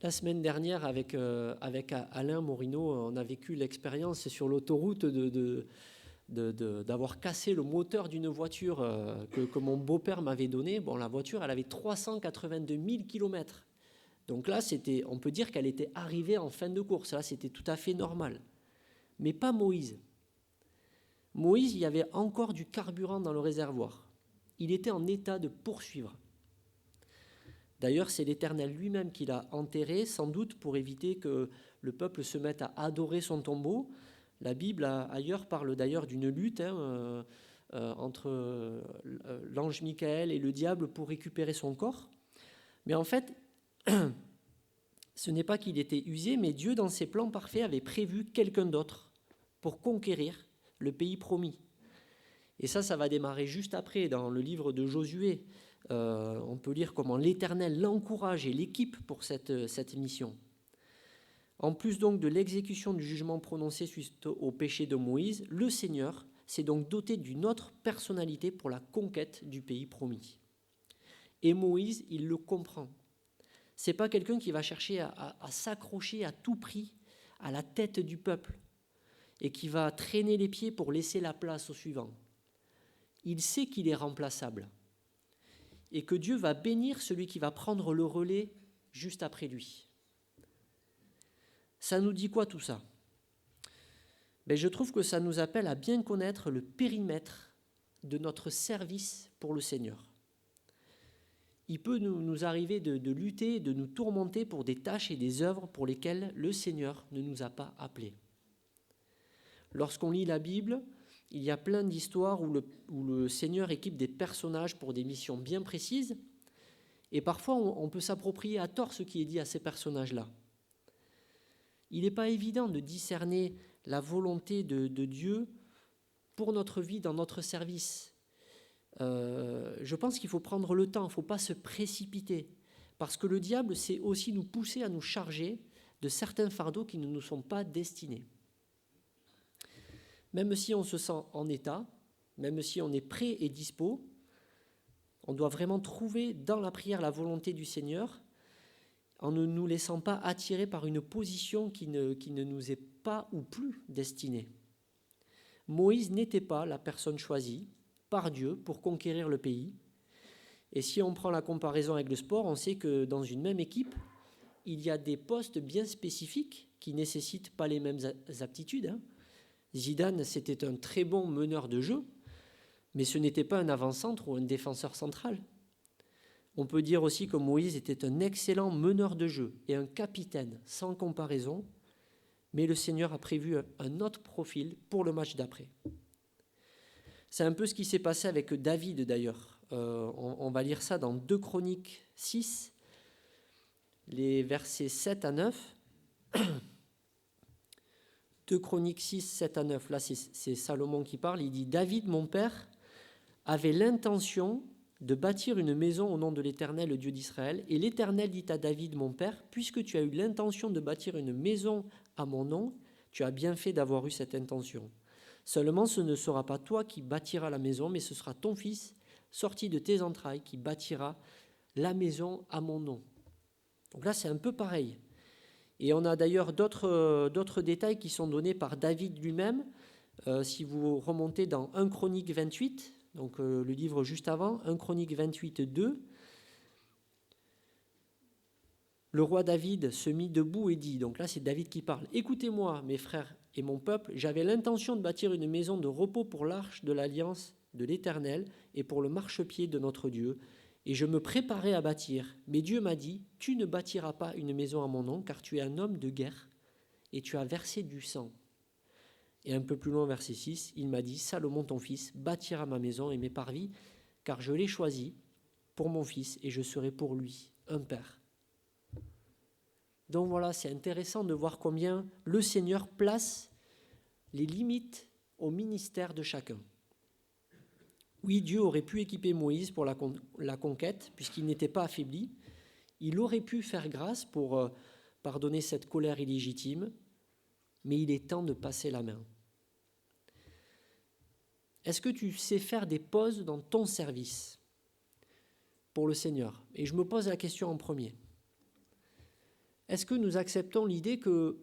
La semaine dernière, avec Alain Morino, on a vécu l'expérience sur l'autoroute d'avoir cassé le moteur d'une voiture que mon beau-père m'avait donnée. Bon, la voiture, elle avait 382 000 km. Donc là, on peut dire qu'elle était arrivée en fin de course. Là, c'était tout à fait normal. Mais pas Moïse. Moïse, il y avait encore du carburant dans le réservoir. Il était en état de poursuivre. D'ailleurs, c'est l'Éternel lui-même qui l'a enterré, sans doute pour éviter que le peuple se mette à adorer son tombeau. La Bible ailleurs parle d'ailleurs d'une lutte entre l'ange Michael et le diable pour récupérer son corps. Mais en fait, ce n'est pas qu'il était usé, mais Dieu, dans ses plans parfaits, avait prévu quelqu'un d'autre pour conquérir le pays promis. Et ça va démarrer juste après, dans le livre de Josué. On peut lire comment l'Éternel l'encourage et l'équipe pour cette mission. En plus donc de l'exécution du jugement prononcé suite au péché de Moïse, le Seigneur s'est donc doté d'une autre personnalité pour la conquête du pays promis. Et Moïse, il le comprend. C'est pas quelqu'un qui va chercher à s'accrocher à tout prix à la tête du peuple et qui va traîner les pieds pour laisser la place au suivant. Il sait qu'il est remplaçable et que Dieu va bénir celui qui va prendre le relais juste après lui. Ça nous dit quoi tout ça ? Je trouve que ça nous appelle à bien connaître le périmètre de notre service pour le Seigneur. Il peut nous arriver de lutter, de nous tourmenter pour des tâches et des œuvres pour lesquelles le Seigneur ne nous a pas appelés. Lorsqu'on lit la Bible, il y a plein d'histoires où le Seigneur équipe des personnages pour des missions bien précises, et parfois on peut s'approprier à tort ce qui est dit à ces personnages-là. Il n'est pas évident de discerner la volonté de Dieu pour notre vie, dans notre service. Je pense qu'il faut prendre le temps, il ne faut pas se précipiter, parce que le diable sait aussi nous pousser à nous charger de certains fardeaux qui ne nous sont pas destinés. Même si on se sent en état, même si on est prêt et dispo, on doit vraiment trouver dans la prière la volonté du Seigneur, en ne nous laissant pas attirer par une position qui ne nous est pas ou plus destinée. Moïse n'était pas la personne choisie par Dieu pour conquérir le pays. Et si on prend la comparaison avec le sport, on sait que dans une même équipe, il y a des postes bien spécifiques qui ne nécessitent pas les mêmes aptitudes. Zidane, c'était un très bon meneur de jeu, mais ce n'était pas un avant-centre ou un défenseur central. On peut dire aussi que Moïse était un excellent meneur de jeu et un capitaine sans comparaison, mais le Seigneur a prévu un autre profil pour le match d'après. C'est un peu ce qui s'est passé avec David d'ailleurs. On va lire ça dans 2 Chroniques 6, les versets 7 à 9. 2 Chroniques 6, 7 à 9, là c'est Salomon qui parle. Il dit « David, mon père, avait l'intention de bâtir une maison au nom de l'Éternel, le Dieu d'Israël. Et l'Éternel dit à David, mon père, puisque tu as eu l'intention de bâtir une maison à mon nom, tu as bien fait d'avoir eu cette intention. Seulement, ce ne sera pas toi qui bâtiras la maison, mais ce sera ton fils, sorti de tes entrailles, qui bâtira la maison à mon nom. » Donc là, c'est un peu pareil. Et on a d'ailleurs d'autres détails qui sont donnés par David lui-même. Si vous remontez dans 1 Chronique 28, donc le livre juste avant, 1 Chronique 28, 2, le roi David se mit debout et dit, donc là c'est David qui parle, « Écoutez-moi, mes frères et mon peuple, j'avais l'intention de bâtir une maison de repos pour l'arche de l'alliance de l'Éternel et pour le marchepied de notre Dieu. Et je me préparais à bâtir. Mais Dieu m'a dit, tu ne bâtiras pas une maison à mon nom, car tu es un homme de guerre et tu as versé du sang. » Et un peu plus loin, verset 6, il m'a dit, « Salomon, ton fils, bâtira ma maison et mes parvis, car je l'ai choisi pour mon fils et je serai pour lui un père. » Donc voilà, c'est intéressant de voir combien le Seigneur place les limites au ministère de chacun. Oui, Dieu aurait pu équiper Moïse pour la conquête, puisqu'il n'était pas affaibli. Il aurait pu faire grâce pour pardonner cette colère illégitime, mais il est temps de passer la main. Est-ce que tu sais faire des pauses dans ton service pour le Seigneur ? Et je me pose la question en premier. Est-ce que nous acceptons l'idée que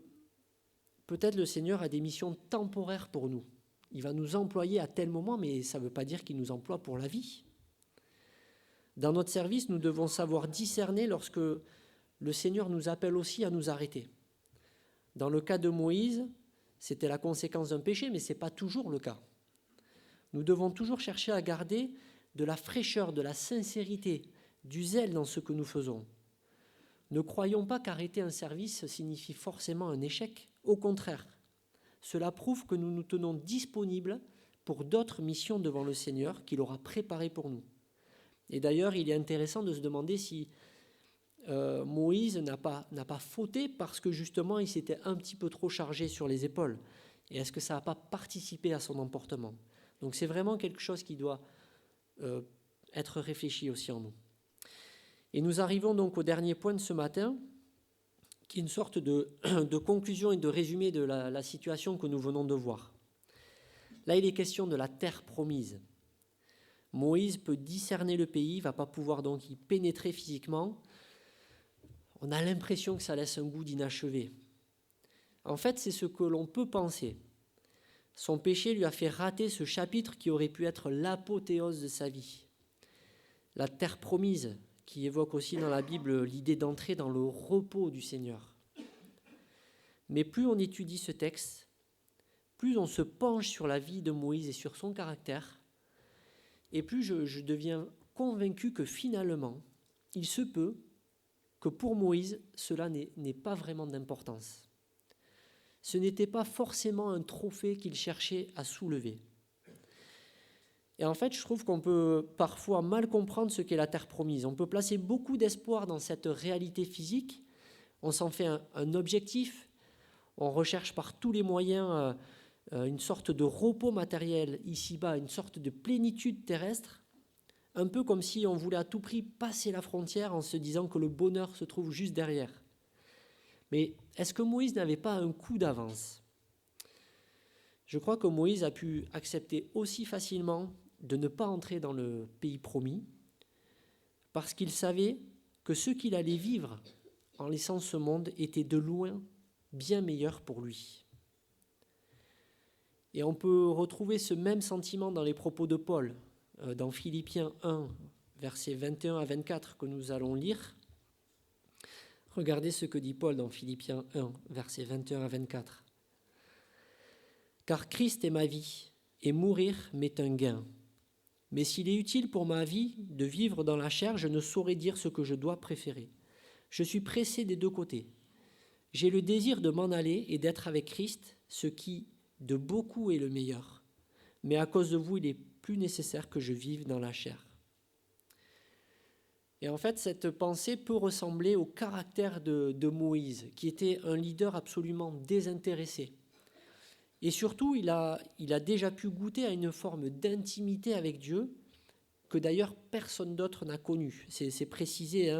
peut-être le Seigneur a des missions temporaires pour nous ? Il va nous employer à tel moment, mais ça ne veut pas dire qu'il nous emploie pour la vie. Dans notre service, nous devons savoir discerner lorsque le Seigneur nous appelle aussi à nous arrêter. Dans le cas de Moïse, c'était la conséquence d'un péché, mais ce n'est pas toujours le cas. Nous devons toujours chercher à garder de la fraîcheur, de la sincérité, du zèle dans ce que nous faisons. Ne croyons pas qu'arrêter un service signifie forcément un échec. Au contraire, cela prouve que nous nous tenons disponibles pour d'autres missions devant le Seigneur qu'il aura préparées pour nous. Et d'ailleurs, il est intéressant de se demander si Moïse n'a pas fauté parce que justement, il s'était un petit peu trop chargé sur les épaules. Et est-ce que ça n'a pas participé à son emportement? Donc c'est vraiment quelque chose qui doit être réfléchi aussi en nous. Et nous arrivons donc au dernier point de ce matin, qui est une sorte de conclusion et de résumé de la situation que nous venons de voir. Là, il est question de la terre promise. Moïse peut discerner le pays, il ne va pas pouvoir donc y pénétrer physiquement. On a l'impression que ça laisse un goût d'inachevé. En fait, c'est ce que l'on peut penser. Son péché lui a fait rater ce chapitre qui aurait pu être l'apothéose de sa vie. La terre promise, qui évoque aussi dans la Bible l'idée d'entrer dans le repos du Seigneur. Mais plus on étudie ce texte, plus on se penche sur la vie de Moïse et sur son caractère, et plus je deviens convaincu que finalement, il se peut que pour Moïse, cela n'ait pas vraiment d'importance. Ce n'était pas forcément un trophée qu'il cherchait à soulever. Et en fait, je trouve qu'on peut parfois mal comprendre ce qu'est la terre promise. On peut placer beaucoup d'espoir dans cette réalité physique. On s'en fait un objectif. On recherche par tous les moyens une sorte de repos matériel ici-bas, une sorte de plénitude terrestre, un peu comme si on voulait à tout prix passer la frontière en se disant que le bonheur se trouve juste derrière. Mais est-ce que Moïse n'avait pas un coup d'avance? Je crois que Moïse a pu accepter aussi facilement de ne pas entrer dans le pays promis, parce qu'il savait que ce qu'il allait vivre en laissant ce monde était de loin bien meilleur pour lui. Et on peut retrouver ce même sentiment dans les propos de Paul, dans Philippiens 1, versets 21 à 24, que nous allons lire. Regardez ce que dit Paul dans Philippiens 1, versets 21 à 24. « Car Christ est ma vie, et mourir m'est un gain. Mais s'il est utile pour ma vie de vivre dans la chair, je ne saurais dire ce que je dois préférer. Je suis pressé des deux côtés. J'ai le désir de m'en aller et d'être avec Christ, ce qui, de beaucoup, est le meilleur. Mais à cause de vous, il est plus nécessaire que je vive dans la chair. » Et en fait, cette pensée peut ressembler au caractère de Moïse, qui était un leader absolument désintéressé. Et surtout, il a déjà pu goûter à une forme d'intimité avec Dieu que d'ailleurs personne d'autre n'a connue. C'est précisé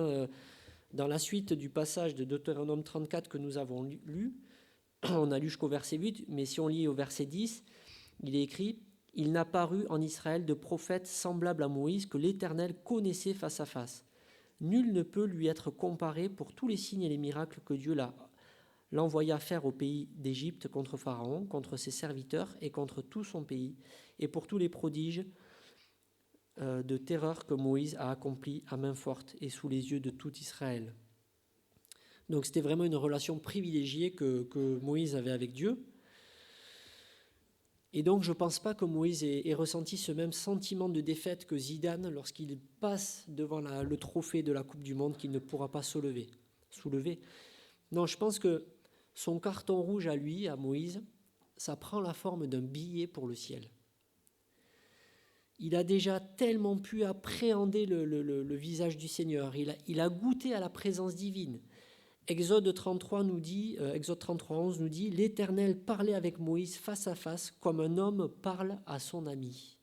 dans la suite du passage de Deutéronome 34 que nous avons lu. On a lu jusqu'au verset 8, mais si on lit au verset 10, il est écrit « Il n'a paru en Israël de prophète semblable à Moïse que l'Éternel connaissait face à face. Nul ne peut lui être comparé pour tous les signes et les miracles que Dieu l'envoya faire au pays d'Égypte contre Pharaon, contre ses serviteurs et contre tout son pays, et pour tous les prodiges de terreur que Moïse a accomplis à main forte et sous les yeux de tout Israël. » Donc c'était vraiment une relation privilégiée que Moïse avait avec Dieu. Et donc je ne pense pas que Moïse ait ressenti ce même sentiment de défaite que Zidane lorsqu'il passe devant le trophée de la Coupe du Monde qu'il ne pourra pas soulever. Non, je pense que son carton rouge à lui, à Moïse, ça prend la forme d'un billet pour le ciel. Il a déjà tellement pu appréhender le visage du Seigneur, il a goûté à la présence divine. Exode 33, 11 nous dit « L'Éternel parlait avec Moïse face à face comme un homme parle à son ami. »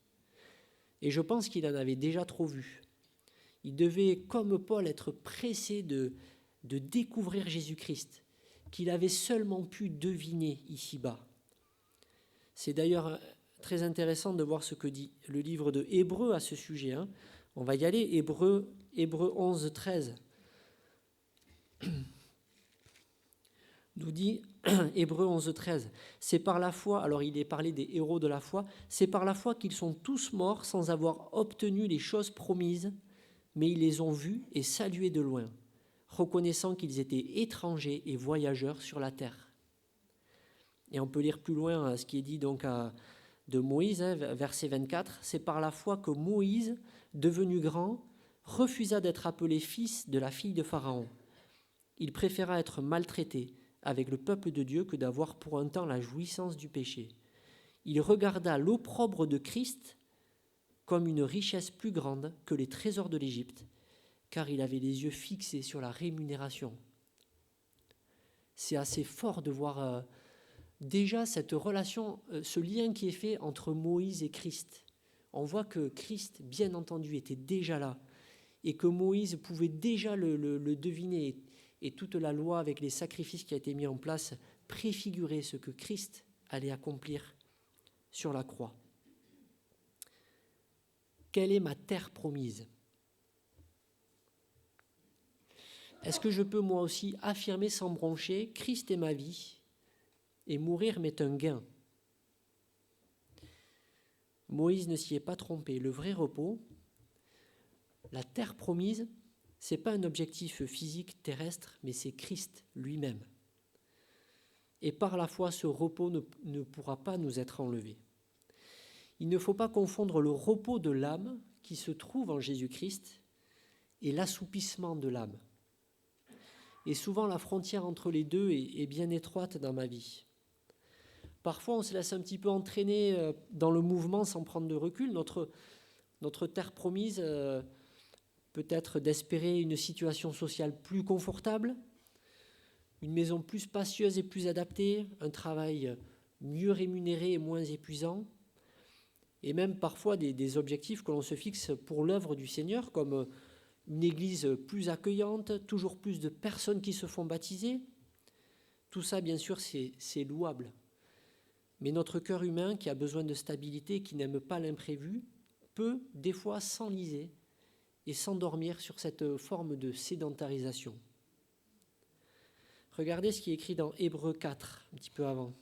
Et je pense qu'il en avait déjà trop vu. Il devait, comme Paul, être pressé de découvrir Jésus-Christ, qu'il avait seulement pu deviner ici-bas. C'est d'ailleurs très intéressant de voir ce que dit le livre de Hébreux à ce sujet. On va y aller, Hébreux 11, 13. Nous dit Hébreux 11, 13, c'est par la foi, alors il est parlé des héros de la foi, c'est par la foi qu'ils sont tous morts sans avoir obtenu les choses promises, mais ils les ont vus et salués de loin, reconnaissant qu'ils étaient étrangers et voyageurs sur la terre. Et on peut lire plus loin ce qui est dit donc de Moïse, verset 24, c'est par la foi que Moïse, devenu grand, refusa d'être appelé fils de la fille de Pharaon. Il préféra être maltraité avec le peuple de Dieu que d'avoir pour un temps la jouissance du péché. Il regarda l'opprobre de Christ comme une richesse plus grande que les trésors de l'Égypte, car il avait les yeux fixés sur la rémunération. C'est assez fort de voir déjà cette relation, ce lien qui est fait entre Moïse et Christ. On voit que Christ, bien entendu, était déjà là et que Moïse pouvait déjà le deviner. Et toute la loi avec les sacrifices qui a été mis en place préfigurait ce que Christ allait accomplir sur la croix. Quelle est ma terre promise ? Est-ce que je peux moi aussi affirmer sans broncher, Christ est ma vie et mourir m'est un gain ? Moïse ne s'y est pas trompé. Le vrai repos, la terre promise, ce n'est pas un objectif physique terrestre, mais c'est Christ lui-même. Et par la foi, ce repos ne pourra pas nous être enlevé. Il ne faut pas confondre le repos de l'âme qui se trouve en Jésus-Christ et l'assoupissement de l'âme. Et souvent, la frontière entre les deux est bien étroite dans ma vie. Parfois, on se laisse un petit peu entraîner dans le mouvement sans prendre de recul. Notre terre promise peut être d'espérer une situation sociale plus confortable, une maison plus spacieuse et plus adaptée, un travail mieux rémunéré et moins épuisant, et même parfois des objectifs que l'on se fixe pour l'œuvre du Seigneur, comme une église plus accueillante, toujours plus de personnes qui se font baptiser. Tout ça, bien sûr, c'est louable. Mais notre cœur humain, qui a besoin de stabilité, qui n'aime pas l'imprévu, peut des fois s'enliser et s'endormir sur cette forme de sédentarisation. Regardez ce qui est écrit dans Hébreux 4, un petit peu avant.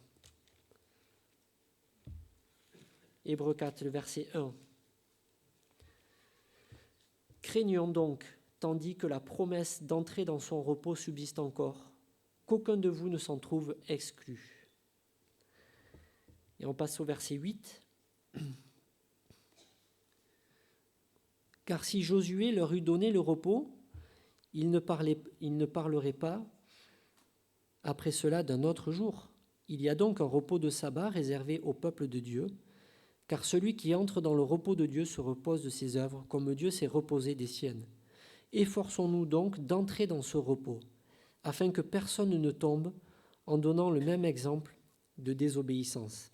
Hébreux 4, le verset 1. Craignons donc, tandis que la promesse d'entrer dans son repos subsiste encore, qu'aucun de vous ne s'en trouve exclu. Et on passe au verset 8. Car si Josué leur eût donné le repos, il ne parlerait pas après cela d'un autre jour. Il y a donc un repos de sabbat réservé au peuple de Dieu, car celui qui entre dans le repos de Dieu se repose de ses œuvres, comme Dieu s'est reposé des siennes. Efforçons-nous donc d'entrer dans ce repos, afin que personne ne tombe en donnant le même exemple de désobéissance.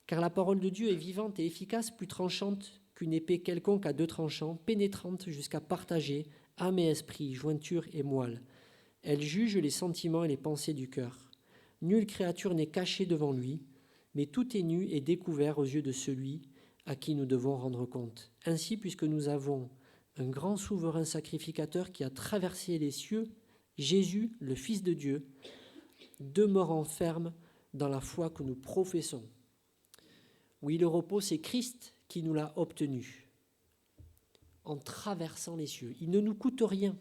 Car la parole de Dieu est vivante et efficace, plus tranchante qu'une épée quelconque à deux tranchants, pénétrante jusqu'à partager âme et esprit, jointure et moelle. Elle juge les sentiments et les pensées du cœur. Nulle créature n'est cachée devant lui, mais tout est nu et découvert aux yeux de celui à qui nous devons rendre compte. Ainsi, puisque nous avons un grand souverain sacrificateur qui a traversé les cieux, Jésus, le Fils de Dieu, demeurant ferme dans la foi que nous professons. Oui, le repos, c'est Christ qui nous l'a obtenu en traversant les cieux. Il ne nous coûte rien.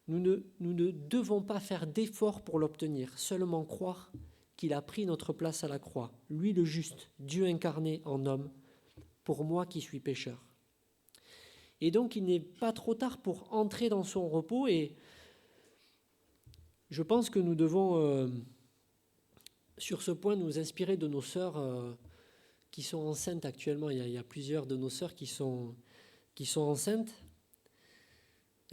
Nous ne devons pas faire d'efforts pour l'obtenir, seulement croire qu'il a pris notre place à la croix, lui le juste, Dieu incarné en homme, pour moi qui suis pécheur. Et donc il n'est pas trop tard pour entrer dans son repos, et je pense que nous devons, sur ce point, nous inspirer de nos sœurs qui sont enceintes actuellement. Il y a plusieurs de nos sœurs qui sont enceintes.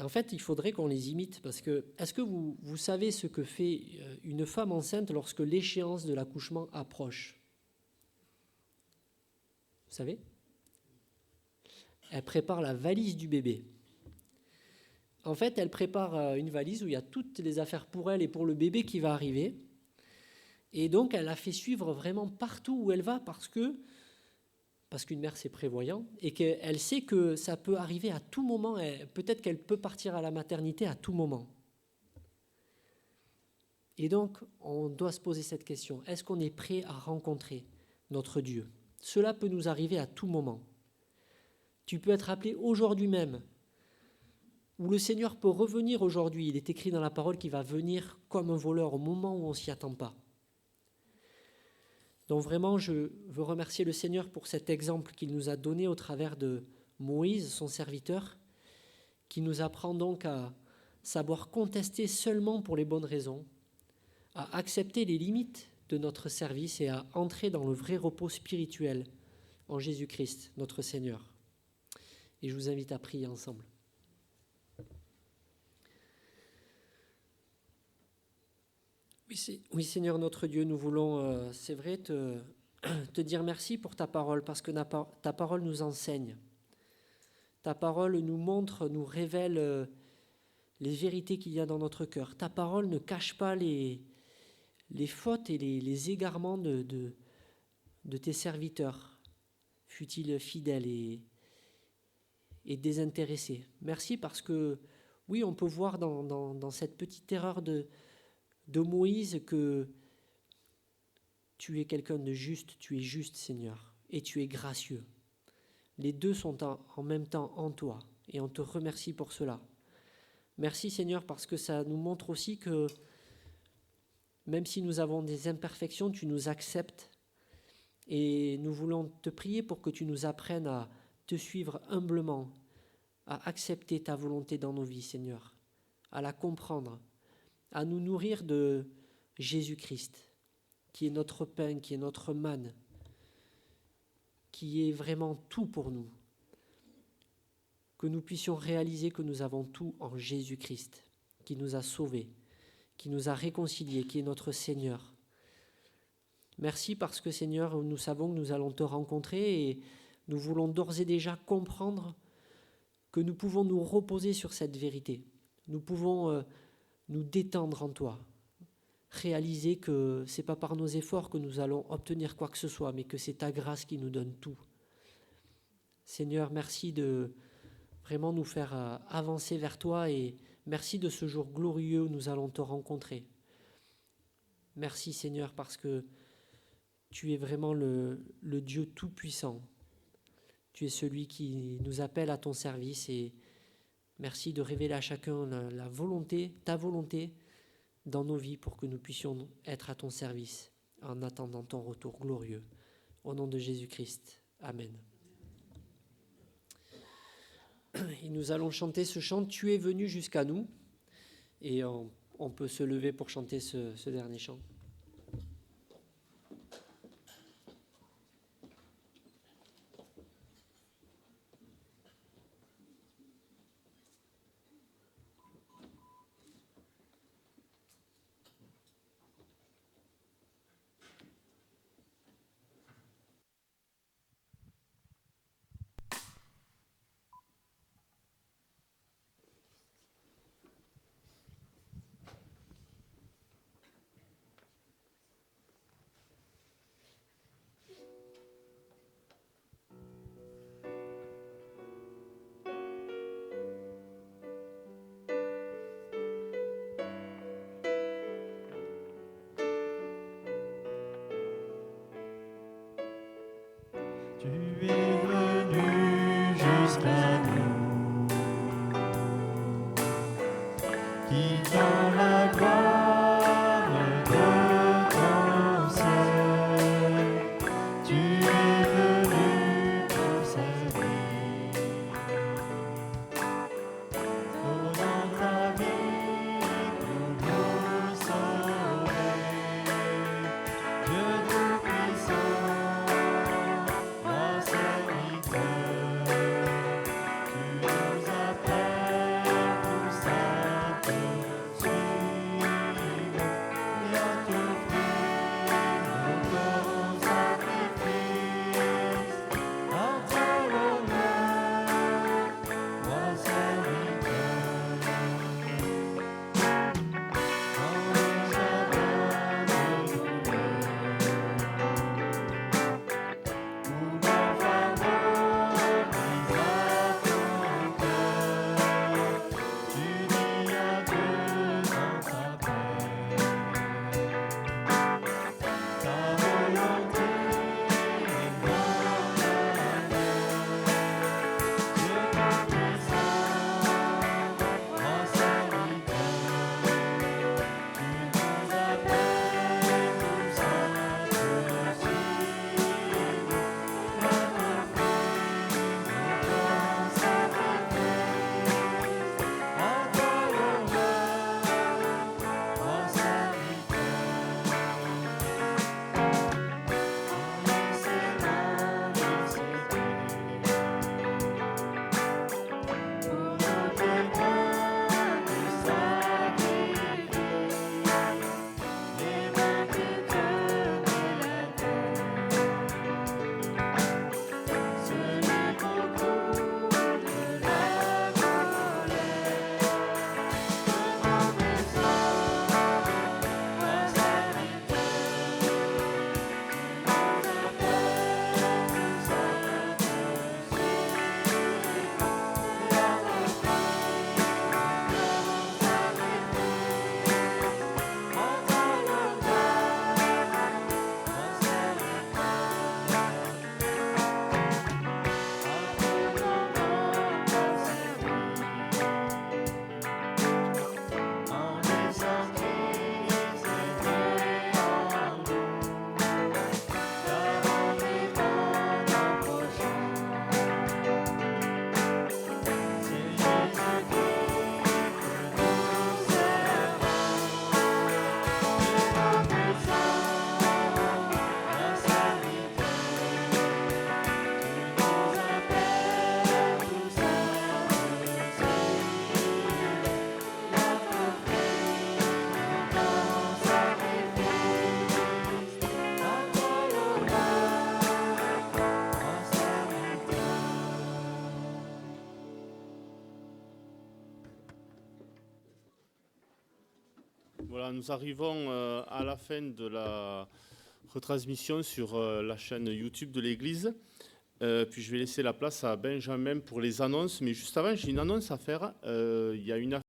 En fait, il faudrait qu'on les imite, parce que, est-ce que vous savez ce que fait une femme enceinte lorsque l'échéance de l'accouchement approche ? Vous savez ? Elle prépare la valise du bébé. En fait, elle prépare une valise où il y a toutes les affaires pour elle et pour le bébé qui va arriver. Et donc, elle la fait suivre vraiment partout où elle va, parce qu'une mère, c'est prévoyant, et qu'elle sait que ça peut arriver à tout moment. Peut-être qu'elle peut partir à la maternité à tout moment. Et donc, on doit se poser cette question. Est-ce qu'on est prêt à rencontrer notre Dieu ? Cela peut nous arriver à tout moment. Tu peux être appelé aujourd'hui même, ou le Seigneur peut revenir aujourd'hui. Il est écrit dans la parole qu'il va venir comme un voleur au moment où on ne s'y attend pas. Donc vraiment, je veux remercier le Seigneur pour cet exemple qu'il nous a donné au travers de Moïse, son serviteur, qui nous apprend donc à savoir contester seulement pour les bonnes raisons, à accepter les limites de notre service et à entrer dans le vrai repos spirituel en Jésus-Christ, notre Seigneur. Et je vous invite à prier ensemble. Oui, Oui, Seigneur notre Dieu, nous voulons, c'est vrai, te dire merci pour ta parole, parce que ta parole nous enseigne. Ta parole nous montre, nous révèle les vérités qu'il y a dans notre cœur. Ta parole ne cache pas les fautes et les égarements de tes serviteurs, fut-il fidèles et désintéressés. Merci parce que, oui, on peut voir dans cette petite erreur de Moïse que tu es quelqu'un de juste, tu es juste, Seigneur, et tu es gracieux. Les deux sont en même temps en toi, et on te remercie pour cela. Merci, Seigneur, parce que ça nous montre aussi que même si nous avons des imperfections, tu nous acceptes, et nous voulons te prier pour que tu nous apprennes à te suivre humblement, à accepter ta volonté dans nos vies, Seigneur, à la comprendre, à nous nourrir de Jésus-Christ, qui est notre pain, qui est notre manne, qui est vraiment tout pour nous. Que nous puissions réaliser que nous avons tout en Jésus-Christ, qui nous a sauvés, qui nous a réconciliés, qui est notre Seigneur. Merci parce que, Seigneur, nous savons que nous allons te rencontrer et nous voulons d'ores et déjà comprendre que nous pouvons nous reposer sur cette vérité. Nous pouvons nous détendre en toi, réaliser que ce n'est pas par nos efforts que nous allons obtenir quoi que ce soit, mais que c'est ta grâce qui nous donne tout. Seigneur, merci de vraiment nous faire avancer vers toi et merci de ce jour glorieux où nous allons te rencontrer. Merci, Seigneur, parce que tu es vraiment le Dieu tout-puissant. Tu es celui qui nous appelle à ton service et merci de révéler à chacun la volonté, ta volonté dans nos vies pour que nous puissions être à ton service en attendant ton retour glorieux. Au nom de Jésus-Christ. Amen. Et nous allons chanter ce chant « Tu es venu jusqu'à nous » et on peut se lever pour chanter ce dernier chant. Tu es venu jusqu'à nous, quittant la gloire de ton ciel. Tu es venu pour servir, donnant ta vie pour nous sauver. Dieu tout-puissant, tu nous appelles pour sainte nous arrivons à la fin de la retransmission sur la chaîne YouTube de l'Église. Puis je vais laisser la place à Benjamin pour les annonces. Mais juste avant, j'ai une annonce à faire. Il y a une